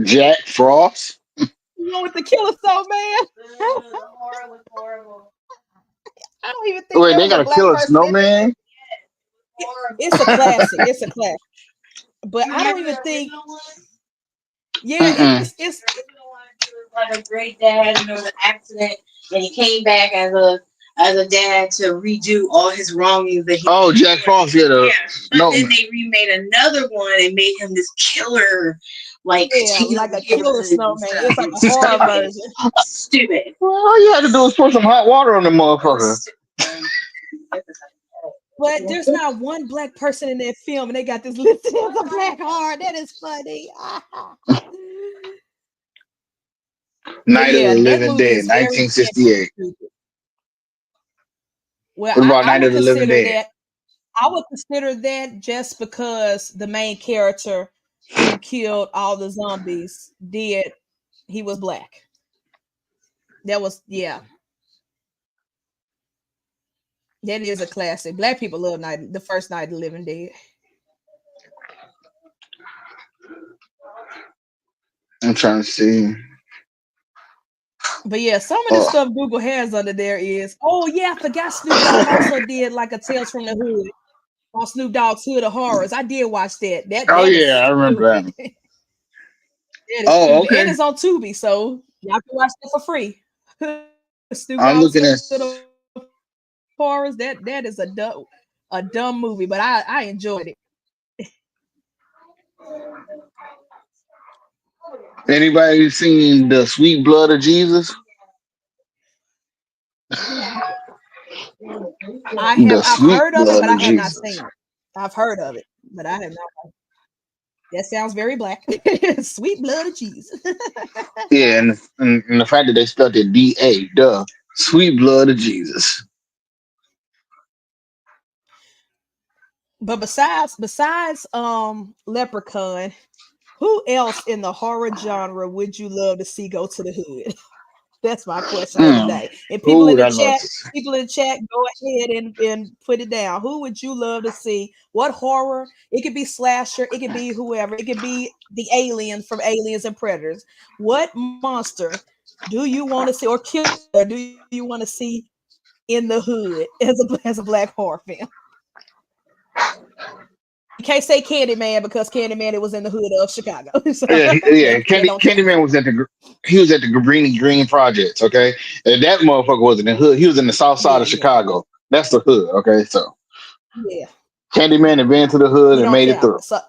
Speaker 3: Jack Frost.
Speaker 2: You know with the killer soul man.
Speaker 4: Horror was horrible.
Speaker 2: I don't even think
Speaker 3: Wait,
Speaker 2: there
Speaker 3: they
Speaker 2: was a
Speaker 3: got a
Speaker 2: black
Speaker 3: killer
Speaker 2: person in it.
Speaker 3: snowman.
Speaker 2: It's a classic. It's a classic. But I don't even think. Yeah,
Speaker 3: Mm-mm.
Speaker 2: it's
Speaker 4: Like a great dad, and there was an accident, and he came back as a dad to redo all his wrongings that he.
Speaker 3: Oh, Jack Frost. Yeah,
Speaker 4: Yeah, but
Speaker 3: no.
Speaker 4: then they remade another one and made him this killer, like
Speaker 2: like a killer snowman. It's like a horror version.
Speaker 4: Stupid.
Speaker 3: Well, all you had to do was pour some hot water on the motherfucker.
Speaker 2: But there's not one black person in that film, and they got this listed as a black heart. That is funny.
Speaker 3: Night of the
Speaker 2: that
Speaker 3: Living
Speaker 2: movie
Speaker 3: Dead,
Speaker 2: is very
Speaker 3: 1968.
Speaker 2: stupid. Well,
Speaker 3: What about
Speaker 2: I
Speaker 3: Night
Speaker 2: would
Speaker 3: of the Living
Speaker 2: consider
Speaker 3: Dead?
Speaker 2: that. I would consider that just because the main character who killed all the zombies he was black. That was that is a classic. Black people love the first Night of the Living Dead.
Speaker 3: I'm trying to see.
Speaker 2: But yeah, some of the
Speaker 3: Oh,
Speaker 2: stuff Google has under there is, oh yeah, I forgot Snoop Dogg also did like a Tales from the Hood on Snoop Dogg's Hood of Horrors. I did watch that.
Speaker 3: oh
Speaker 2: That is
Speaker 3: yeah, I remember that
Speaker 2: stupid.
Speaker 3: one.
Speaker 2: That is
Speaker 3: Oh,
Speaker 2: stupid. And
Speaker 3: okay.
Speaker 2: it's on Tubi, so y'all can watch it for free. Snoop
Speaker 3: I'm
Speaker 2: Dogg's
Speaker 3: looking at
Speaker 2: Hood of Horrors. That is a dumb movie, but I enjoyed it.
Speaker 3: anybody seen the Sweet Blood of Jesus? The
Speaker 2: I've
Speaker 3: Sweet
Speaker 2: heard of it,
Speaker 3: Blood
Speaker 2: but I
Speaker 3: of
Speaker 2: have not
Speaker 3: Jesus.
Speaker 2: seen it. I've heard of it, but I have not. That sounds very black. Sweet blood of Jesus.
Speaker 3: Yeah, and the fact that they spelled it D-A, duh. Sweet Blood of Jesus.
Speaker 2: But besides Leprechaun, who else in the horror genre would you love to see go to the hood? That's my question of the
Speaker 3: Mm.
Speaker 2: day. And
Speaker 3: Who would I love to see?
Speaker 2: people in the chat, go ahead and put it down. Who would you love to see? What horror? It could be slasher, it could be whoever, it could be the alien from Aliens and Predators. What monster do you want to see, or killer do you want to see in the hood as a black horror film? You can't say Candyman because Candyman it was in the hood of Chicago. So
Speaker 3: Yeah, yeah.
Speaker 2: that don't count.
Speaker 3: Candyman was he was at the Cabrini Green Projects, okay? And that motherfucker was in the hood. He was in the south side
Speaker 2: Yeah,
Speaker 3: of
Speaker 2: yeah,
Speaker 3: Chicago. That's the hood, okay? So
Speaker 2: yeah.
Speaker 3: Candyman had been to the hood
Speaker 2: You
Speaker 3: and
Speaker 2: don't
Speaker 3: made it
Speaker 2: count.
Speaker 3: through.
Speaker 2: So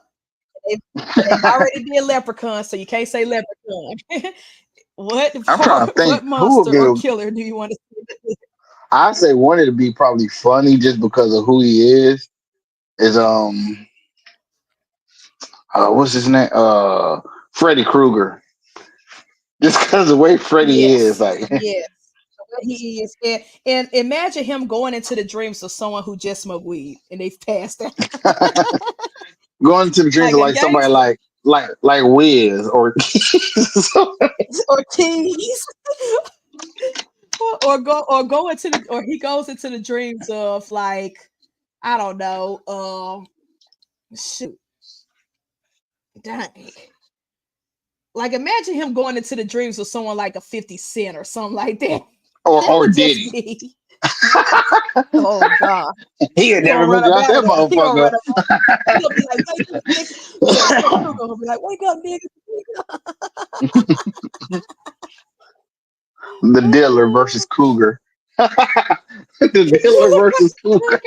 Speaker 2: they've already did Leprechaun, so you can't say Leprechaun.
Speaker 3: I'm trying to think
Speaker 2: What
Speaker 3: who would
Speaker 2: monster or
Speaker 3: be.
Speaker 2: killer do you want to see?
Speaker 3: I say one of to be probably funny just because of who he is what's his name? Freddy Krueger. Just because the way Freddy is,
Speaker 2: Yes,
Speaker 3: like
Speaker 2: yes, he is. And imagine him going into the dreams of someone who just smoked weed and they've passed out,
Speaker 3: going to the dreams
Speaker 2: like
Speaker 3: of
Speaker 2: a
Speaker 3: like somebody
Speaker 2: gangster
Speaker 3: like Wiz or
Speaker 2: or keys. Go into the or he goes into the dreams of like I don't know shoot dang like imagine him going into the dreams of someone like a 50 Cent or something like that. That
Speaker 3: or
Speaker 2: would just
Speaker 3: Diddy.
Speaker 2: be oh god.
Speaker 3: He had
Speaker 2: He gonna
Speaker 3: never
Speaker 2: run
Speaker 3: figure
Speaker 2: up
Speaker 3: out
Speaker 2: out
Speaker 3: that
Speaker 2: of there. He gonna
Speaker 3: motherfucker.
Speaker 2: run up. He gonna be like, wake up, nigga. Freddy Krueger gonna be like, wake up,
Speaker 3: The dealer
Speaker 2: nigga.
Speaker 3: versus Cougar. The dealer versus Cougar.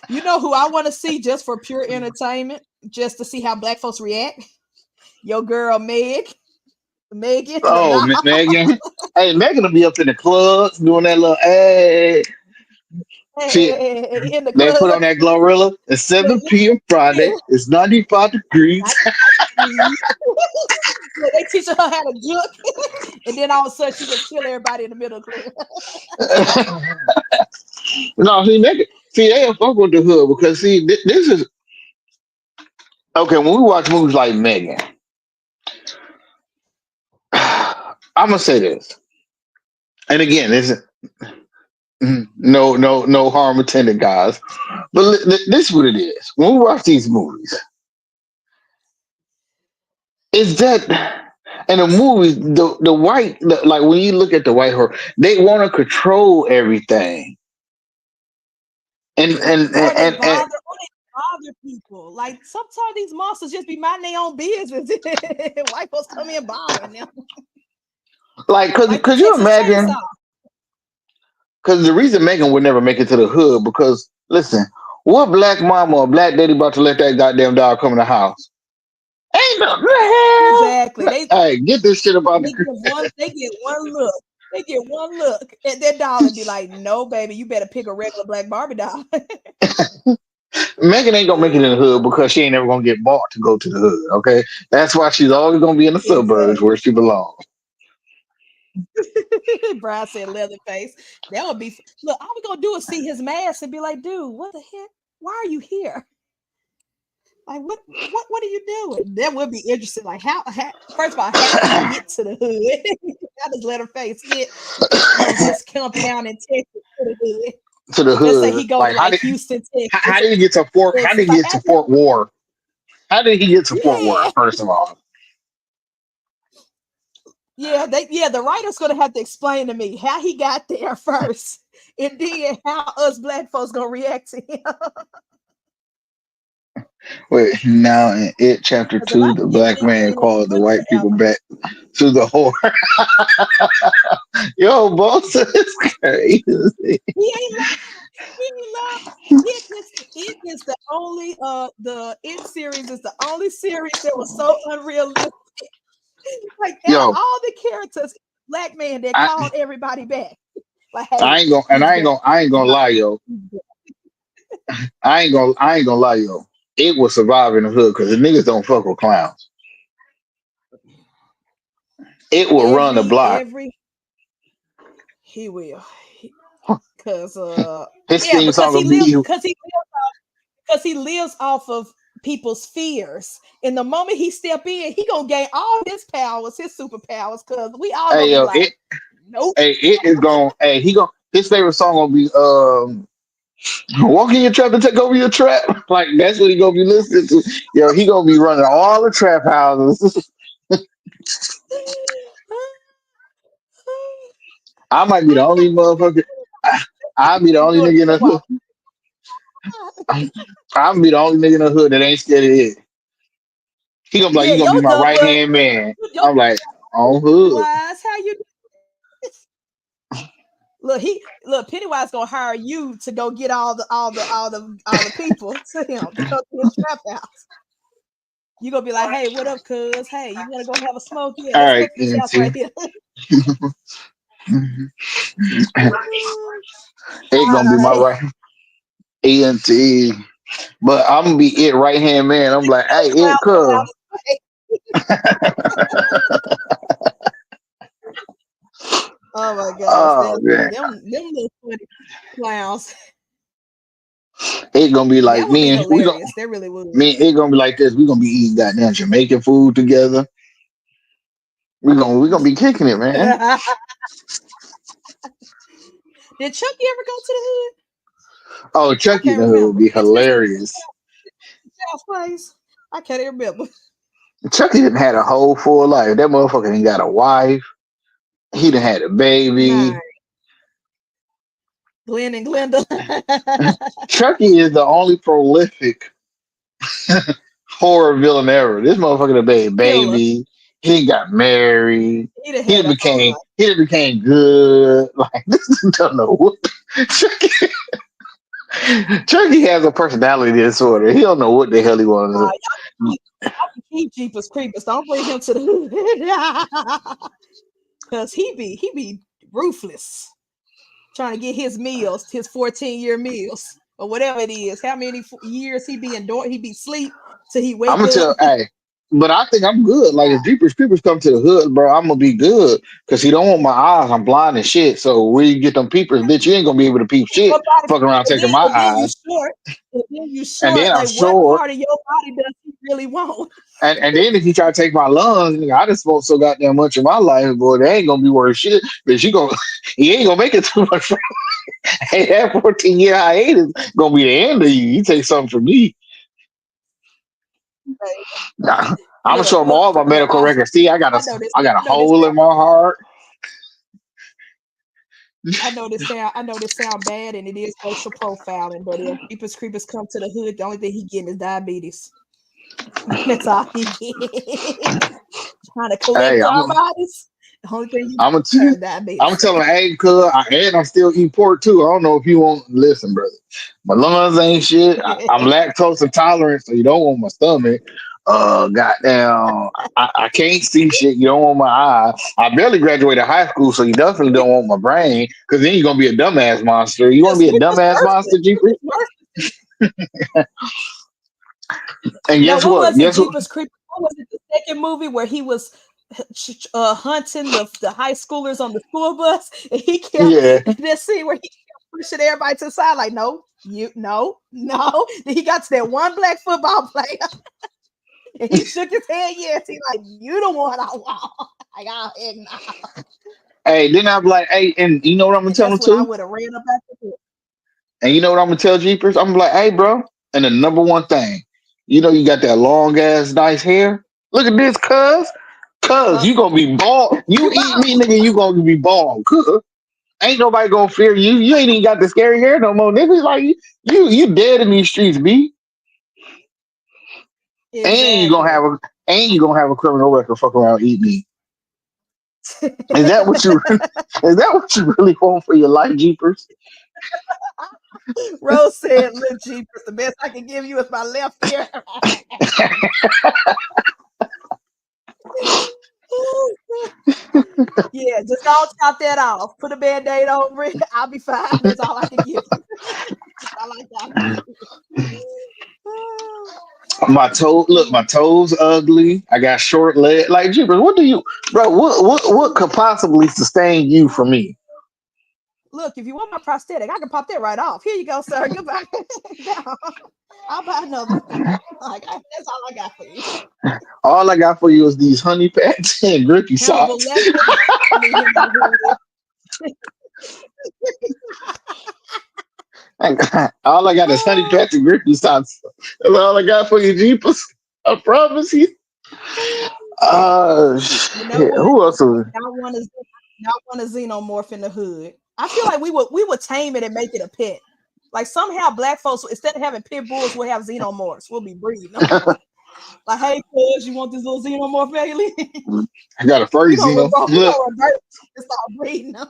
Speaker 2: You know who I want to see just for pure entertainment, just to see how black folks react? Your girl Megan, the
Speaker 3: Oh,
Speaker 2: doll.
Speaker 3: Megan. Hey, Megan will be up in the clubs doing that little hey. She
Speaker 2: In the
Speaker 3: they put
Speaker 2: club.
Speaker 3: on that Glorilla at 7 p.m.
Speaker 2: Yeah.
Speaker 3: Friday. It's 95 degrees.
Speaker 2: Yeah, they teach her how to juke, and then all of a sudden she just kill everybody in the middle of the club.
Speaker 3: No, see, Megan, see, they don't fuck with the hood because see, this is okay. When we watch movies like Megan, I'm gonna say this, and again, this is no harm intended, guys. But this is what it is. When we watch these movies, is that in the movies the white like when you look at the white horror, they want to control everything, and and
Speaker 2: Or
Speaker 3: and,
Speaker 2: they
Speaker 3: and, and
Speaker 2: bother people. Like sometimes these monsters just be minding their own business. White folks come in bothering them.
Speaker 3: like,
Speaker 2: Like the
Speaker 3: could you
Speaker 2: Texas
Speaker 3: imagine?
Speaker 2: Chainsaw.
Speaker 3: Because the reason Megan would never make it to the hood, because listen, what black mama or black daddy about to let that goddamn dog come in the house? Ain't no the
Speaker 2: Exactly.
Speaker 3: hell. Hey, get this shit about
Speaker 2: They get one look. They get one look at that doll and be like, no, baby, you better pick a regular black Barbie doll.
Speaker 3: Megan ain't gonna make it in the hood because she ain't ever gonna get bought to go to the hood. Okay, that's why she's always gonna be in the suburbs where
Speaker 2: Exactly.
Speaker 3: she belongs.
Speaker 2: Brian said Leatherface. That would be look, all we gonna do is see his mask and be like, dude, what the heck? Why are you here? Like what are you doing? That would be interesting. Like how first of all, how do you get to the hood? How does Leatherface get from his compound in Texas to the hood?
Speaker 3: To the
Speaker 2: Let's say he
Speaker 3: hood,
Speaker 2: go to
Speaker 3: like
Speaker 2: like Houston,
Speaker 3: how
Speaker 2: Texas.
Speaker 3: did he get to Fort? How
Speaker 2: It's
Speaker 3: did he
Speaker 2: like
Speaker 3: get to Fort War? How did he get to Fort
Speaker 2: yeah.
Speaker 3: Worth? First of all,
Speaker 2: the writer's gonna have to explain to me how he got there first, and then how us black folks gonna react to him.
Speaker 3: Wait, now in it chapter
Speaker 2: Because if I
Speaker 3: 2, the
Speaker 2: can get
Speaker 3: black
Speaker 2: this
Speaker 3: man
Speaker 2: in
Speaker 3: called the
Speaker 2: good
Speaker 3: white people
Speaker 2: forever.
Speaker 3: back to the whore. Yo, boss is crazy.
Speaker 2: He ain't lying. He ain't lying. It is the only the It series is the only series that was so unrealistic. Like out of
Speaker 3: Yo,
Speaker 2: all the characters, black man that
Speaker 3: I,
Speaker 2: called everybody back. Like, hey,
Speaker 3: I ain't gonna and
Speaker 2: he's back.
Speaker 3: I ain't gonna lie, yo.
Speaker 2: He's back.
Speaker 3: I ain't gonna lie, yo. It was surviving the hood because the niggas don't fuck with clowns. It will run the block.
Speaker 2: Every he will. Cause
Speaker 3: His
Speaker 2: yeah,
Speaker 3: theme song will be
Speaker 2: because he lives off of people's fears. And the moment he step in, he gonna gain all his powers, his superpowers, because we all gonna
Speaker 3: hey
Speaker 2: be
Speaker 3: yo,
Speaker 2: like, nope.
Speaker 3: it is going he gonna his favorite song gonna be walk in your trap and take over your trap. Like that's what he gonna be listening to. Yo, he gonna be running all the trap houses. I might be the
Speaker 2: I
Speaker 3: only
Speaker 2: can't
Speaker 3: motherfucker. I'll be the
Speaker 2: be
Speaker 3: only
Speaker 2: doing
Speaker 3: nigga in the hood.
Speaker 2: Pennywise.
Speaker 3: I'll be the only nigga in the hood that ain't scared of it. He gonna be like,
Speaker 2: Yeah,
Speaker 3: you gonna be
Speaker 2: your
Speaker 3: my
Speaker 2: dumb
Speaker 3: right
Speaker 2: butt,
Speaker 3: hand man.
Speaker 2: your
Speaker 3: I'm like, on hood.
Speaker 2: Pennywise, how you look, Pennywise gonna hire you to go get all the people to him to go to his trap house. You gonna be like, hey, what up, cuz? Hey, you wanna go have a smoke? Yeah,
Speaker 3: All
Speaker 2: let's go
Speaker 3: right,
Speaker 2: to this house right
Speaker 3: NT.
Speaker 2: here.
Speaker 3: It
Speaker 2: All
Speaker 3: gonna be my
Speaker 2: right.
Speaker 3: right ENT. But I'm gonna be it right hand man. I'm like, hey, it
Speaker 2: Clowns from
Speaker 3: cuz.
Speaker 2: outer space. Oh my gosh,
Speaker 3: Oh man.
Speaker 2: them little funny clowns.
Speaker 3: It gonna be
Speaker 2: That
Speaker 3: like
Speaker 2: would be
Speaker 3: me and we gonna
Speaker 2: hilarious. That really would.
Speaker 3: me it gonna be like this. We gonna be eating goddamn Jamaican food together. We gonna be kicking it, man.
Speaker 2: Did Chucky ever go to the hood?
Speaker 3: Oh,
Speaker 2: I
Speaker 3: Chucky in
Speaker 2: can't
Speaker 3: the hood would
Speaker 2: remember.
Speaker 3: be
Speaker 2: His
Speaker 3: hilarious.
Speaker 2: child's place. I can't even remember.
Speaker 3: Chucky didn't had a whole full life. That motherfucker ain't got a wife. He done had a
Speaker 2: My
Speaker 3: baby.
Speaker 2: Glenn and Glenda.
Speaker 3: Chucky is the only prolific horror villain ever. This motherfucker done made a
Speaker 2: Killer.
Speaker 3: baby. He got married.
Speaker 2: He done had a whole life.
Speaker 3: He done became good. Like this don't know what Chucky, Chucky has a personality disorder. He don't know what the hell he
Speaker 2: Nah,
Speaker 3: wants
Speaker 2: y'all can keep Jeepers Creepers. Don't bring him to the hood. Cause he be ruthless. Trying to get his meals, his 14-year meals, or whatever it is. How many years he be indoor? He be sleep till he
Speaker 3: I'm
Speaker 2: wake
Speaker 3: gonna
Speaker 2: up.
Speaker 3: tell, hey, but I think I'm good. Like if Jeepers Creepers come to the hood, bro, I'm gonna be good because he don't want my eyes. I'm blind and shit. So where you get them peepers, bitch, you ain't gonna be able to peep shit.
Speaker 2: Nobody,
Speaker 3: Fucking around taking my
Speaker 2: and then you
Speaker 3: eyes,
Speaker 2: short. And then you
Speaker 3: and
Speaker 2: short.
Speaker 3: then I'm
Speaker 2: Like what
Speaker 3: short.
Speaker 2: part of your body does he really want?
Speaker 3: And then if you try to take my lungs, nigga, I just smoked so goddamn much in my life, boy, they ain't gonna be worth shit. But you gonna, you ain't gonna make it too much. Hey, that 14-year hiatus gonna be the end of you. You take something from me. Nah, I'm gonna show them all my medical
Speaker 2: I,
Speaker 3: records. See,
Speaker 2: I know this.
Speaker 3: I got a
Speaker 2: I know this.
Speaker 3: hole in my heart.
Speaker 2: I know this sound bad, and it is racial profiling. But if Jeepers Creepers come to the hood, the only thing he getting is diabetes. That's all he get. Trying to collect
Speaker 3: Hey,
Speaker 2: our bodies. The only thing you
Speaker 3: I'm gonna
Speaker 2: get is
Speaker 3: I'm
Speaker 2: diabetes.
Speaker 3: telling hey, cuz, and I'm still eating pork too. I don't know if you want listen, brother. My lungs ain't shit. I'm lactose intolerant, so you don't want my stomach. Goddamn, I can't see shit. You don't want my eye. I barely graduated high school, so you definitely don't want my brain, because then you're gonna be a dumbass monster. You want to be a
Speaker 2: We're just
Speaker 3: dumbass
Speaker 2: worse.
Speaker 3: monster,
Speaker 2: We're
Speaker 3: Jeepers?
Speaker 2: just worse.
Speaker 3: And
Speaker 2: Now,
Speaker 3: guess
Speaker 2: what
Speaker 3: what?
Speaker 2: was it?
Speaker 3: Guess what?
Speaker 2: Jeepers Creepers. What was it? The second movie where he was hunting the high schoolers on the school bus, and he kept
Speaker 3: Yeah,
Speaker 2: that scene where he kept pushing everybody to the side, like, no, you, no. Then he got to that one black football player, and he shook his head. Yes, he like, you the one I want. Like, oh, heck no.
Speaker 3: hey, then I'm like, hey, and you know what I'm gonna
Speaker 2: And
Speaker 3: tell
Speaker 2: that's
Speaker 3: him
Speaker 2: when I
Speaker 3: too?
Speaker 2: would have ran up after him.
Speaker 3: And you know what I'm gonna tell Jeepers? I'm like, hey, bro. And the number one thing, you know, you got that long ass nice hair. Look at this, cuz. Cuz you gonna be bald. You
Speaker 2: You
Speaker 3: eat
Speaker 2: bald.
Speaker 3: me, nigga, you gonna be bald. Cuz ain't nobody gonna fear you. You ain't even got the scary hair no more, nigga. Like you dead in these streets, B. And you gonna have
Speaker 2: Exactly.
Speaker 3: a and you gonna have a criminal record. Fuck around, eat me. Is that what you? Is that what you really want for your life, Jeepers?
Speaker 2: Rose said, "Look, Jeepers, the best I can give you is my left ear." Yeah, just don't chop that off. Put a band-aid over it. I'll be fine. That's all I can give you. That's all I got for you.
Speaker 3: My toe, look, my toes ugly. I got short leg. Like Jeepers, what do you, bro? What could possibly sustain you from me?
Speaker 2: Look, if you want my prosthetic, I can pop that right off. Here you go, sir. Goodbye. No, I'll buy another one. That's all I got for you.
Speaker 3: All I got for you is these honey packs and grippy
Speaker 2: Hannibal
Speaker 3: socks.
Speaker 2: Lecter. I need him in the
Speaker 3: All I got is honey
Speaker 2: hood.
Speaker 3: packs and grippy socks. That's all I got for you, Jeepers. I promise you.
Speaker 2: You know
Speaker 3: Shit.
Speaker 2: what?
Speaker 3: Who else? Was,
Speaker 2: Not want a xenomorph in the hood. I feel like we would tame it and make it a pet. Like somehow black folks, instead of having pit bulls, we'll have xenomorphs. We'll be breeding them. Like, hey, cuz, you want this little xenomorph alien?
Speaker 3: I got a furry Xeno.
Speaker 2: We
Speaker 3: Look,
Speaker 2: gonna revert and start breeding them.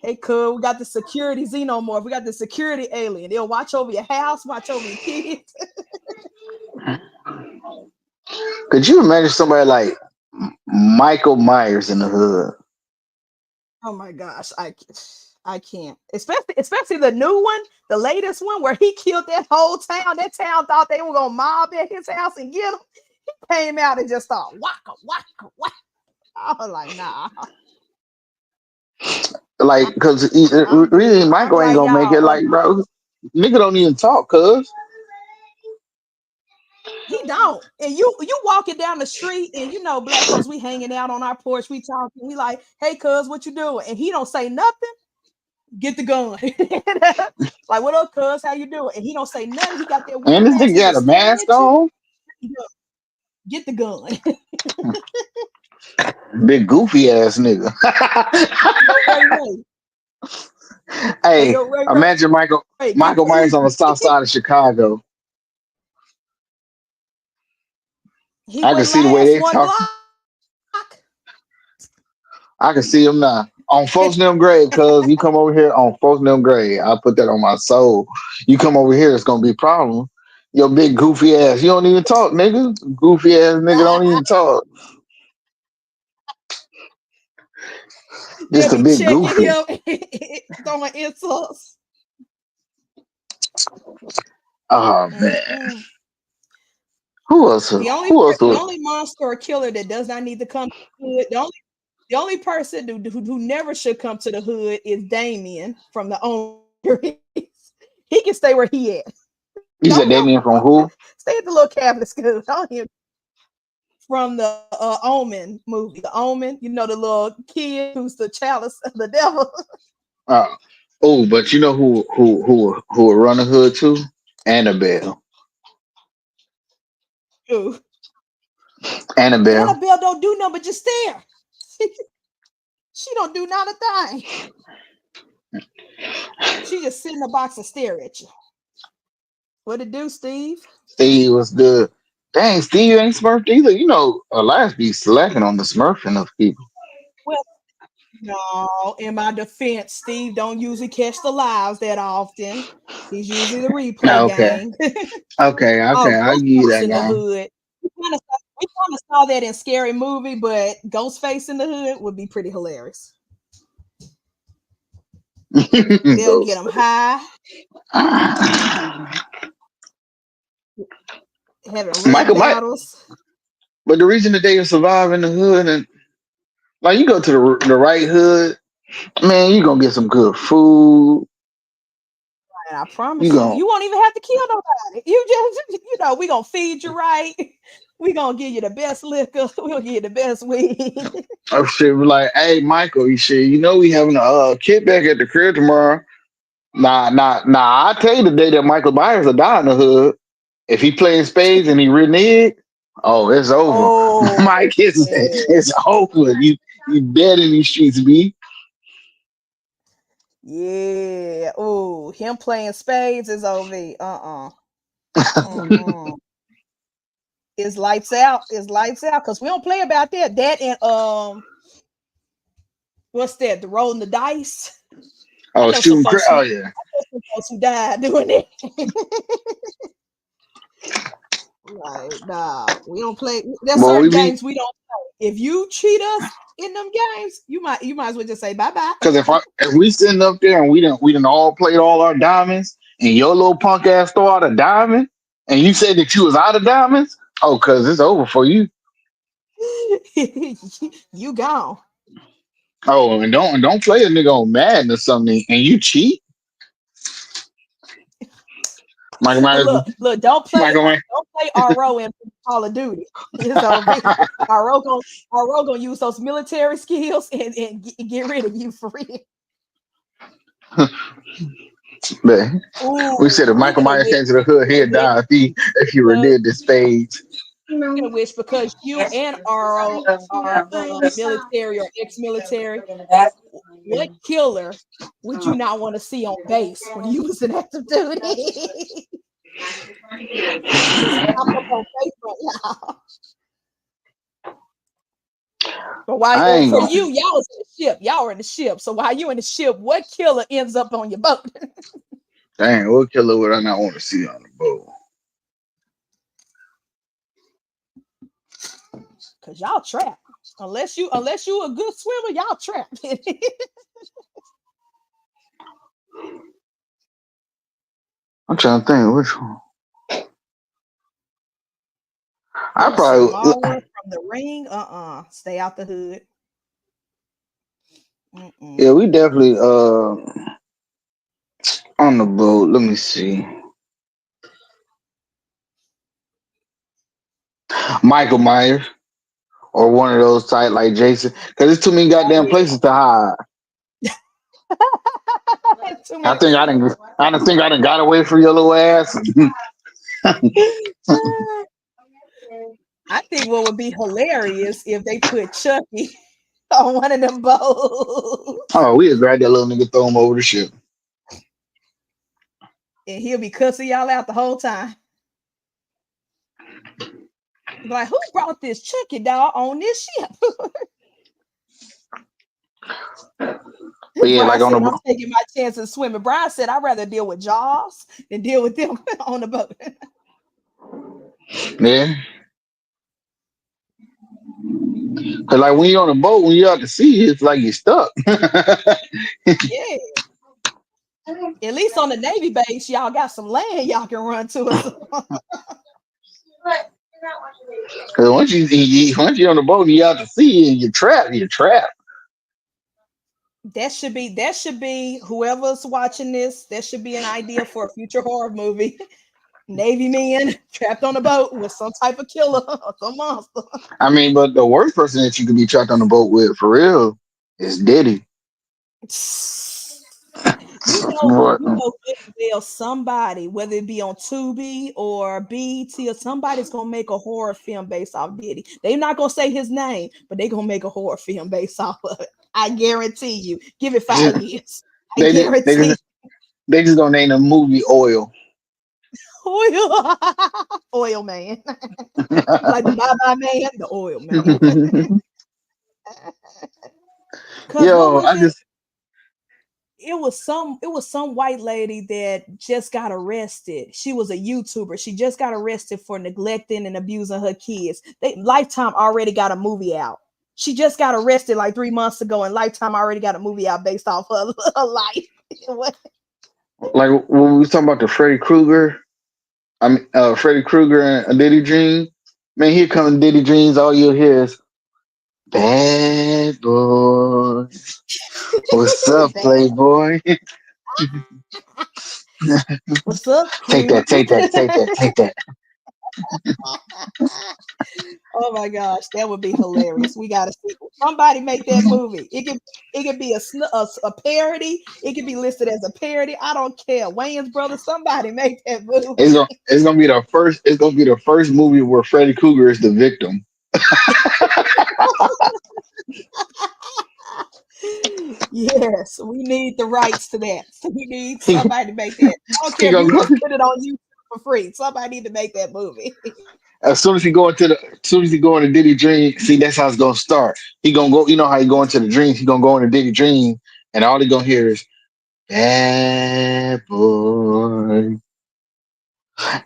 Speaker 2: Hey, cuz, we got the security xenomorph. We got the security alien. They'll watch over your house, watch over your kids.
Speaker 3: could you imagine somebody like Michael Myers in the hood?
Speaker 2: Oh my gosh, I can't. Especially the new one, the latest one where he killed that whole town. That town thought they were gonna mob at his house and get him. He came out and just started waka waka waka. I was like, nah.
Speaker 3: Like, because really,
Speaker 2: I'm
Speaker 3: Michael ain't
Speaker 2: like,
Speaker 3: gonna make it.
Speaker 2: y'all.
Speaker 3: Like, bro, nigga don't even talk, cuz.
Speaker 2: He don't. And you walking down the street and black folks, we hanging out on our porch, we talking, we like, hey cuz, what you doing? And he don't say nothing. Get the gun. Like, what up, cuz? How you doing? And he don't say nothing. He got that
Speaker 3: And
Speaker 2: weird
Speaker 3: this
Speaker 2: mask.
Speaker 3: nigga
Speaker 2: He
Speaker 3: got a
Speaker 2: just staring
Speaker 3: mask
Speaker 2: at you.
Speaker 3: on.
Speaker 2: Get the gun.
Speaker 3: Big goofy ass nigga.
Speaker 2: Yo, Ray Ray. Hey,
Speaker 3: Hey,
Speaker 2: yo, Ray
Speaker 3: imagine
Speaker 2: Ray, get
Speaker 3: Michael
Speaker 2: the
Speaker 3: Myers on the
Speaker 2: E.
Speaker 3: south side of Chicago.
Speaker 2: He
Speaker 3: I can
Speaker 2: wouldn't
Speaker 3: see the way
Speaker 2: last
Speaker 3: they
Speaker 2: one
Speaker 3: talk.
Speaker 2: block.
Speaker 3: I can see him now. On Folks Them Grave, cuz you come over here on Folks Them Grave. I'll put that on my soul. You come over here, it's gonna be a problem. Your big goofy ass. You don't even talk, nigga. Goofy ass nigga don't even talk.
Speaker 2: They'll
Speaker 3: Just a
Speaker 2: be
Speaker 3: bit
Speaker 2: checking
Speaker 3: goofy.
Speaker 2: him, throwing insults.
Speaker 3: Oh man.
Speaker 2: Mm-mm.
Speaker 3: Who else? Who else?
Speaker 2: The only monster or killer that does not need to come to the hood, the only person who never should come to the hood is Damien from the Omen. He can stay where he at.
Speaker 3: You said
Speaker 2: Don't
Speaker 3: Damien from who?
Speaker 2: stay at the little Catholic school. Don't even from the Omen movie. The Omen, the little kid who's the chalice of the devil.
Speaker 3: Uh, oh, but you know who will run the hood too? Annabelle.
Speaker 2: Ooh.
Speaker 3: Annabelle.
Speaker 2: Annabelle don't do nothing but just stare. She don't do not a thing. She just sit in the box and stare at you. What it do, Steve?
Speaker 3: Steve was good. Dang, Steve ain't smurfed either. You know, Elias be slacking on the smurfing of people.
Speaker 2: Well, no, in my defense, Steve don't usually catch the lives that often. He's usually the replay
Speaker 3: Okay.
Speaker 2: game.
Speaker 3: Okay, I'll give you
Speaker 2: Ghostface
Speaker 3: that
Speaker 2: in the
Speaker 3: guy.
Speaker 2: hood. We kind of saw that in Scary Movie, but Ghostface in the hood would be pretty hilarious. They'll get him high, having rap
Speaker 3: Michael Mike,
Speaker 2: battles.
Speaker 3: but the reason that they survive in the hood and like you go to the right hood, man, you gonna get some good food.
Speaker 2: And I
Speaker 3: You
Speaker 2: promise you,
Speaker 3: gonna
Speaker 2: you won't even have to kill nobody. You just, we gonna feed you right. We gonna give you the best liquor. We gonna give you the best weed.
Speaker 3: oh shit, be like, hey Michael, you shit, you know we having a kickback at the crib tomorrow. Nah. I tell you the day that Michael Myers will die in the hood. If he playing spades and he renege, Oh, it's over.
Speaker 2: Oh,
Speaker 3: Mike, it's over. You dead in these streets, B.
Speaker 2: yeah. Oh, him playing spades is OV. Mm-mm. It's lights out. It's lights out because we don't play about that. That and what's that? The rolling the dice. I
Speaker 3: Oh,
Speaker 2: know some
Speaker 3: shooting
Speaker 2: folks
Speaker 3: Oh
Speaker 2: who
Speaker 3: yeah.
Speaker 2: died doing it. Like, nah, we don't play. There's
Speaker 3: Well, we
Speaker 2: certain
Speaker 3: be
Speaker 2: games we don't play. If you cheat us in them games, you might as well just say bye bye.
Speaker 3: because if we sitting up there and we done all played all our diamonds, and your little punk ass throw out a diamond, and you said that you was out of diamonds, oh, cause it's over for you.
Speaker 2: You gone.
Speaker 3: Oh, and don't play a nigga on Madden or something, and you cheat. Michael Myers,
Speaker 2: Look, don't play
Speaker 3: Michael Myers.
Speaker 2: RO in Call of Duty. It's over. RO gonna use those military skills and get rid of you for real.
Speaker 3: Man,
Speaker 2: Ooh,
Speaker 3: we said if Michael
Speaker 2: speaking of
Speaker 3: Myers
Speaker 2: which,
Speaker 3: came to the hood, he'd die if he
Speaker 2: uh,
Speaker 3: redid the spades.
Speaker 2: speaking of which, because you and RO are military or ex-military, what killer would you not want to see on base when you was in active duty? Just pop up on base right now. But
Speaker 3: I ain't
Speaker 2: for
Speaker 3: gonna.
Speaker 2: you, y'all was in the ship. Y'all were in the ship. So while you in the ship, what killer ends up on your boat?
Speaker 3: Dang, what killer would I not want to see on the boat?
Speaker 2: Cause y'all trapped. Unless you a good swimmer, y'all trapped.
Speaker 3: I'm trying to think which one. I probably
Speaker 2: Smaller from the ring. Stay out the hood.
Speaker 3: yeah, we definitely on the boat. Let me see. Michael Myers or one of those type like Jason, because there's too many goddamn places to hide.
Speaker 2: Too
Speaker 3: I
Speaker 2: many.
Speaker 3: think I done got away from your little ass.
Speaker 2: I think what would be hilarious if they put Chucky on one of them boats
Speaker 3: Oh, we'd grab that little nigga, throw him over the ship.
Speaker 2: and he'll be cussing y'all out the whole time. Like, who brought this Chucky doll on this ship?
Speaker 3: But yeah,
Speaker 2: Brian
Speaker 3: like on
Speaker 2: said,
Speaker 3: the
Speaker 2: I'm taking my chances swimming. Brian said, I'd rather deal with Jaws than deal with them on the boat.
Speaker 3: yeah. Cause like when you're on the boat, when you're out to sea, it's like you're stuck.
Speaker 2: Yeah. At least on the Navy base, y'all got some land y'all can run to us.
Speaker 3: Cause once you're on the boat and you're out to sea and you're trapped, you're trapped.
Speaker 2: That should be whoever's watching this, that should be an idea for a future horror movie. Navy men trapped on a boat with some type of killer or some monster.
Speaker 3: I mean, but the worst person that you could be trapped on the boat with for real is Diddy. What?
Speaker 2: You know good and well somebody, whether it be on Tubi or BET, or somebody's gonna make a horror film based off Diddy. They're not gonna say his name, but they're gonna make a horror film based off of it. I guarantee you. Give it 5 years. I
Speaker 3: They just, they
Speaker 2: guarantee.
Speaker 3: just they just gonna name the movie Oil.
Speaker 2: Oil, oil man, like the bye-bye man, the oil man. Cause what
Speaker 3: Yo,
Speaker 2: was
Speaker 3: I
Speaker 2: it?
Speaker 3: just
Speaker 2: It was some white lady that just got arrested. She was a YouTuber. She just got arrested for neglecting and abusing her kids. Lifetime already got a movie out. She just got arrested like 3 months ago, and Lifetime already got a movie out based off her life.
Speaker 3: like when we was talking about the Freddy Krueger. I mean, Freddy Krueger and Diddy Dream. Man, here comes Diddy Dreams. All you'll hear is "Bad boy." What's up, Playboy?
Speaker 2: What's up,
Speaker 3: Take
Speaker 2: Cube?
Speaker 3: that, take that, take that, take that.
Speaker 2: Oh my gosh, that would be hilarious. We gotta see somebody make that movie. It could be a parody. It could be listed as a parody. I don't care. Wayans Brothers, somebody make that movie.
Speaker 3: It's gonna be the first. It's gonna be the first movie where Freddy Krueger is the victim.
Speaker 2: Yes, we need the rights to that. So we need
Speaker 3: He,
Speaker 2: somebody to make that. I don't
Speaker 3: he
Speaker 2: care if
Speaker 3: gonna
Speaker 2: you
Speaker 3: go
Speaker 2: just put it on YouTube for free. Somebody need to make that movie.
Speaker 3: as soon as he go into Diddy Dream. See, that's how it's gonna start. He gonna go. You know how he go into the dreams. He gonna go into Diddy Dream, and all he gonna hear is "Bad boy."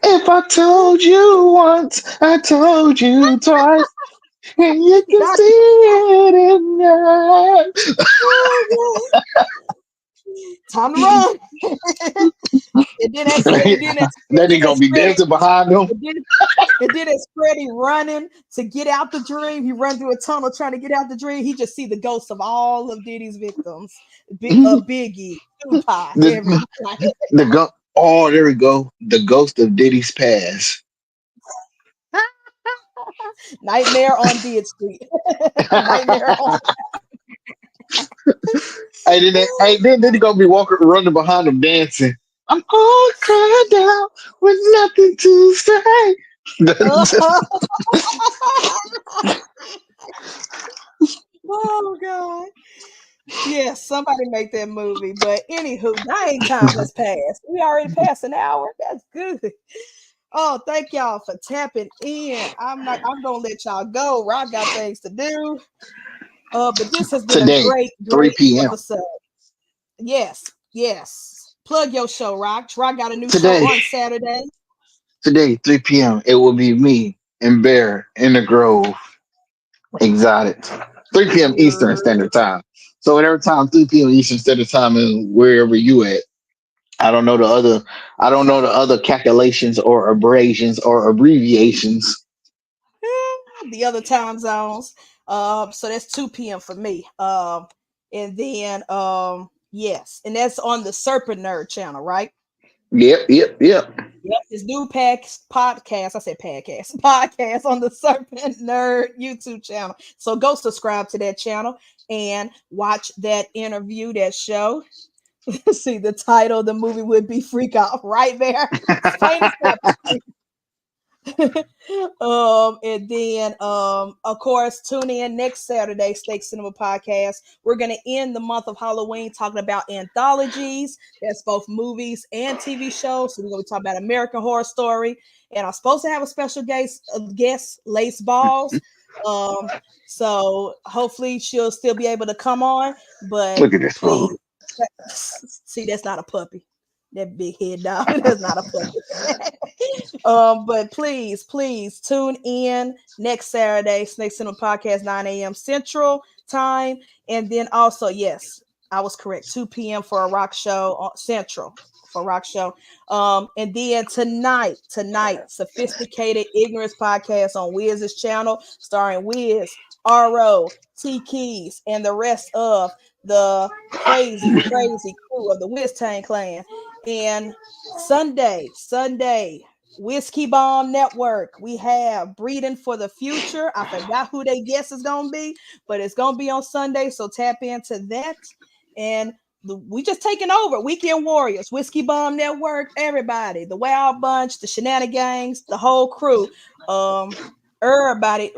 Speaker 3: If I told you once, I told you twice, and you can
Speaker 2: Not-
Speaker 3: see it in your
Speaker 2: Time to run. And then that's
Speaker 3: eyes.
Speaker 2: and then that's and
Speaker 3: Then he
Speaker 2: then
Speaker 3: gonna
Speaker 2: that's
Speaker 3: be
Speaker 2: Freddy.
Speaker 3: dancing behind him.
Speaker 2: And then it's Freddy running to get out the dream. He run through a tunnel trying to get out the dream. He just see the ghosts of all of Diddy's victims. Biggie, Tupac,
Speaker 3: the
Speaker 2: everybody.
Speaker 3: the go- Oh, there we go. The ghost of Diddy's past.
Speaker 2: Nightmare on Dead Street. Nightmare on.
Speaker 3: Then he gonna be walking, running behind him, dancing. I'm all cried out with nothing to say.
Speaker 2: Oh God. Yes, somebody make that movie. But anywho, dang time has passed. We already passed an hour. That's good. Oh, thank y'all for tapping in. I'm gonna let y'all go. Rock got things to do. But this has been a
Speaker 3: Today,
Speaker 2: great,
Speaker 3: 3
Speaker 2: great
Speaker 3: p.m.
Speaker 2: episode. Yes, yes. Plug your show, Rock. Rock got a new show
Speaker 3: Today,
Speaker 2: on Saturday.
Speaker 3: 3 p.m. It will be me and Bear in the Grove Exotic. 3 p.m. Eastern Standard Time. So whatever time 3 p.m. Eastern Standard Time is wherever you at. I don't know the other. I don't know the other calculations or abrasions or abbreviations.
Speaker 2: The other time zones. So that's 2 p.m. for me. And then yes, and that's on the Serpent Nerd channel, right?
Speaker 3: Yep.
Speaker 2: Yep, this new podcast. I said podcast on the Serpent Nerd YouTube channel. So go subscribe to that channel and watch that interview, that show. See the title of the movie would be Freak Out right there. It's plain as that. And then of course tune in next Saturday, Steak Cinema Podcast. We're gonna end the month of Halloween talking about anthologies. That's both movies and TV shows. So we're gonna be talking about American Horror Story, and I'm supposed to have a special guest Lace Balls. So hopefully she'll still be able to come on, but
Speaker 3: Look at this
Speaker 2: please
Speaker 3: phone.
Speaker 2: see, that's not a puppy. That big head dog. That's not a puppy. But please tune in next Saturday, Snake Cinema Podcast, 9 a.m. Central Time. And then also, yes, I was correct, 2 p.m. for a rock show on Central for rock show. And then tonight, Sophisticated Ignorance Podcast on Wiz's channel, starring Wiz, RO, T Keys, and the rest of the crazy crew of the Wiz Tang Clan. And Sunday, Whiskey Bomb Network. We have Breeding for the Future. I forgot who they guess is gonna be, but it's gonna be on Sunday. So tap into that. And we just taking over. Weekend Warriors, Whiskey Bomb Network, everybody, the Wild Bunch, the Shenanigans, the whole crew. Everybody,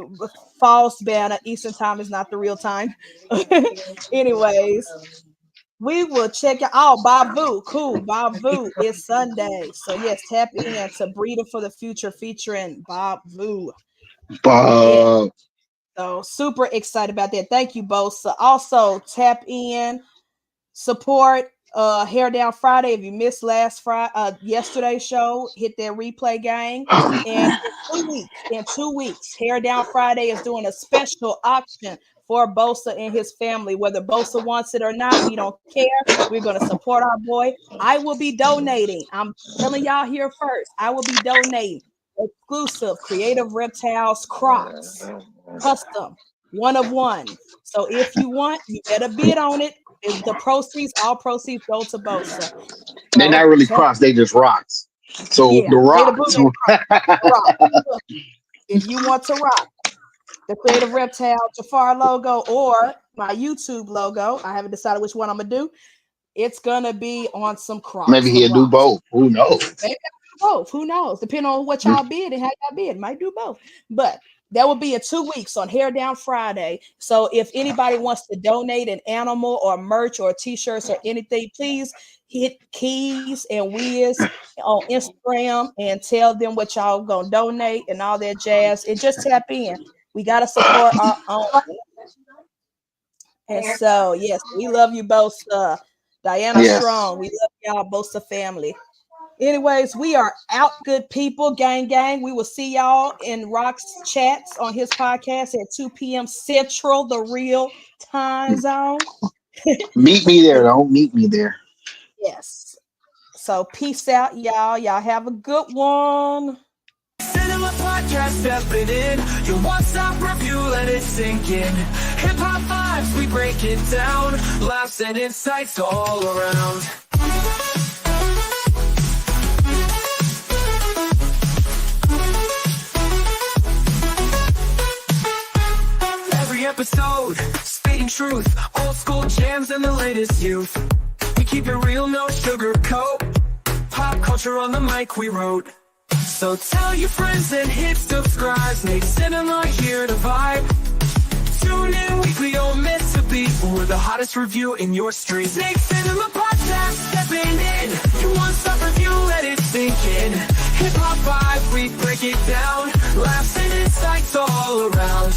Speaker 2: false banner. Eastern time is not the real time. Anyways, we will check it out. Babu, cool. Babu is Sunday. So yes, tap in to Breeder for the Future featuring Babu. Yeah. So super excited about that. Thank you both. So also tap in, support Hair Down Friday. If you missed yesterday's show, hit that replay gang. And in 2 weeks, Hair Down Friday is doing a special auction for Bosa and his family. Whether Bosa wants it or not, we don't care. We're going to support our boy. I will be donating. I'm telling y'all here first. I will be donating exclusive Creative Reptiles Crocs, custom, one of one. So if you want, you better bid on it. The proceeds, all proceeds go to Bosa.
Speaker 3: They're not
Speaker 2: So
Speaker 3: really cross. They just rocks. So
Speaker 2: Yeah,
Speaker 3: the
Speaker 2: Play the
Speaker 3: rock.
Speaker 2: Boogeyman rock. If you want to rock the Creative Reptile Jafar logo or my YouTube logo, I haven't decided which one I'm gonna do. It's gonna be on some Crocs.
Speaker 3: Maybe he'll
Speaker 2: some
Speaker 3: do
Speaker 2: rocks.
Speaker 3: both. Who knows?
Speaker 2: Maybe both. Who knows? Depending on what y'all bid and how y'all bid, might do both. But that will be in 2 weeks on Hair Down Friday. So if anybody wants to donate an animal or merch or t-shirts or anything, please hit Keys and Wiz on Instagram and tell them what y'all gonna donate and all that jazz. And just tap in. We gotta support our own. And so yes, we love you both, Diana
Speaker 3: Yes.
Speaker 2: Strong. We love y'all both, the family. Anyways, we are out, good people, gang. We will see y'all in Rock's chats on his podcast at 2 p.m. Central, the real time zone.
Speaker 3: Meet me there. Don't meet me there.
Speaker 2: Yes. So peace out, y'all. Y'all have a good one.
Speaker 1: Cinema Podcast stepping in. Your one-stop review, let it sink in. Hip-hop vibes, we break it down. Laughs and insights all around. Every episode, spitting truth. Old school jams and the latest youth. We keep it real, no sugarcoat. Pop culture on the mic we wrote. So tell your friends and hit subscribe. Snake Cinema here to vibe. Tune in weekly, don't miss a beat. We're the hottest review in your street. Snake Cinema Podcast, stepping in. You want some review, let it sink in. Hip hop vibe, we break it down. Laughs and insights all around.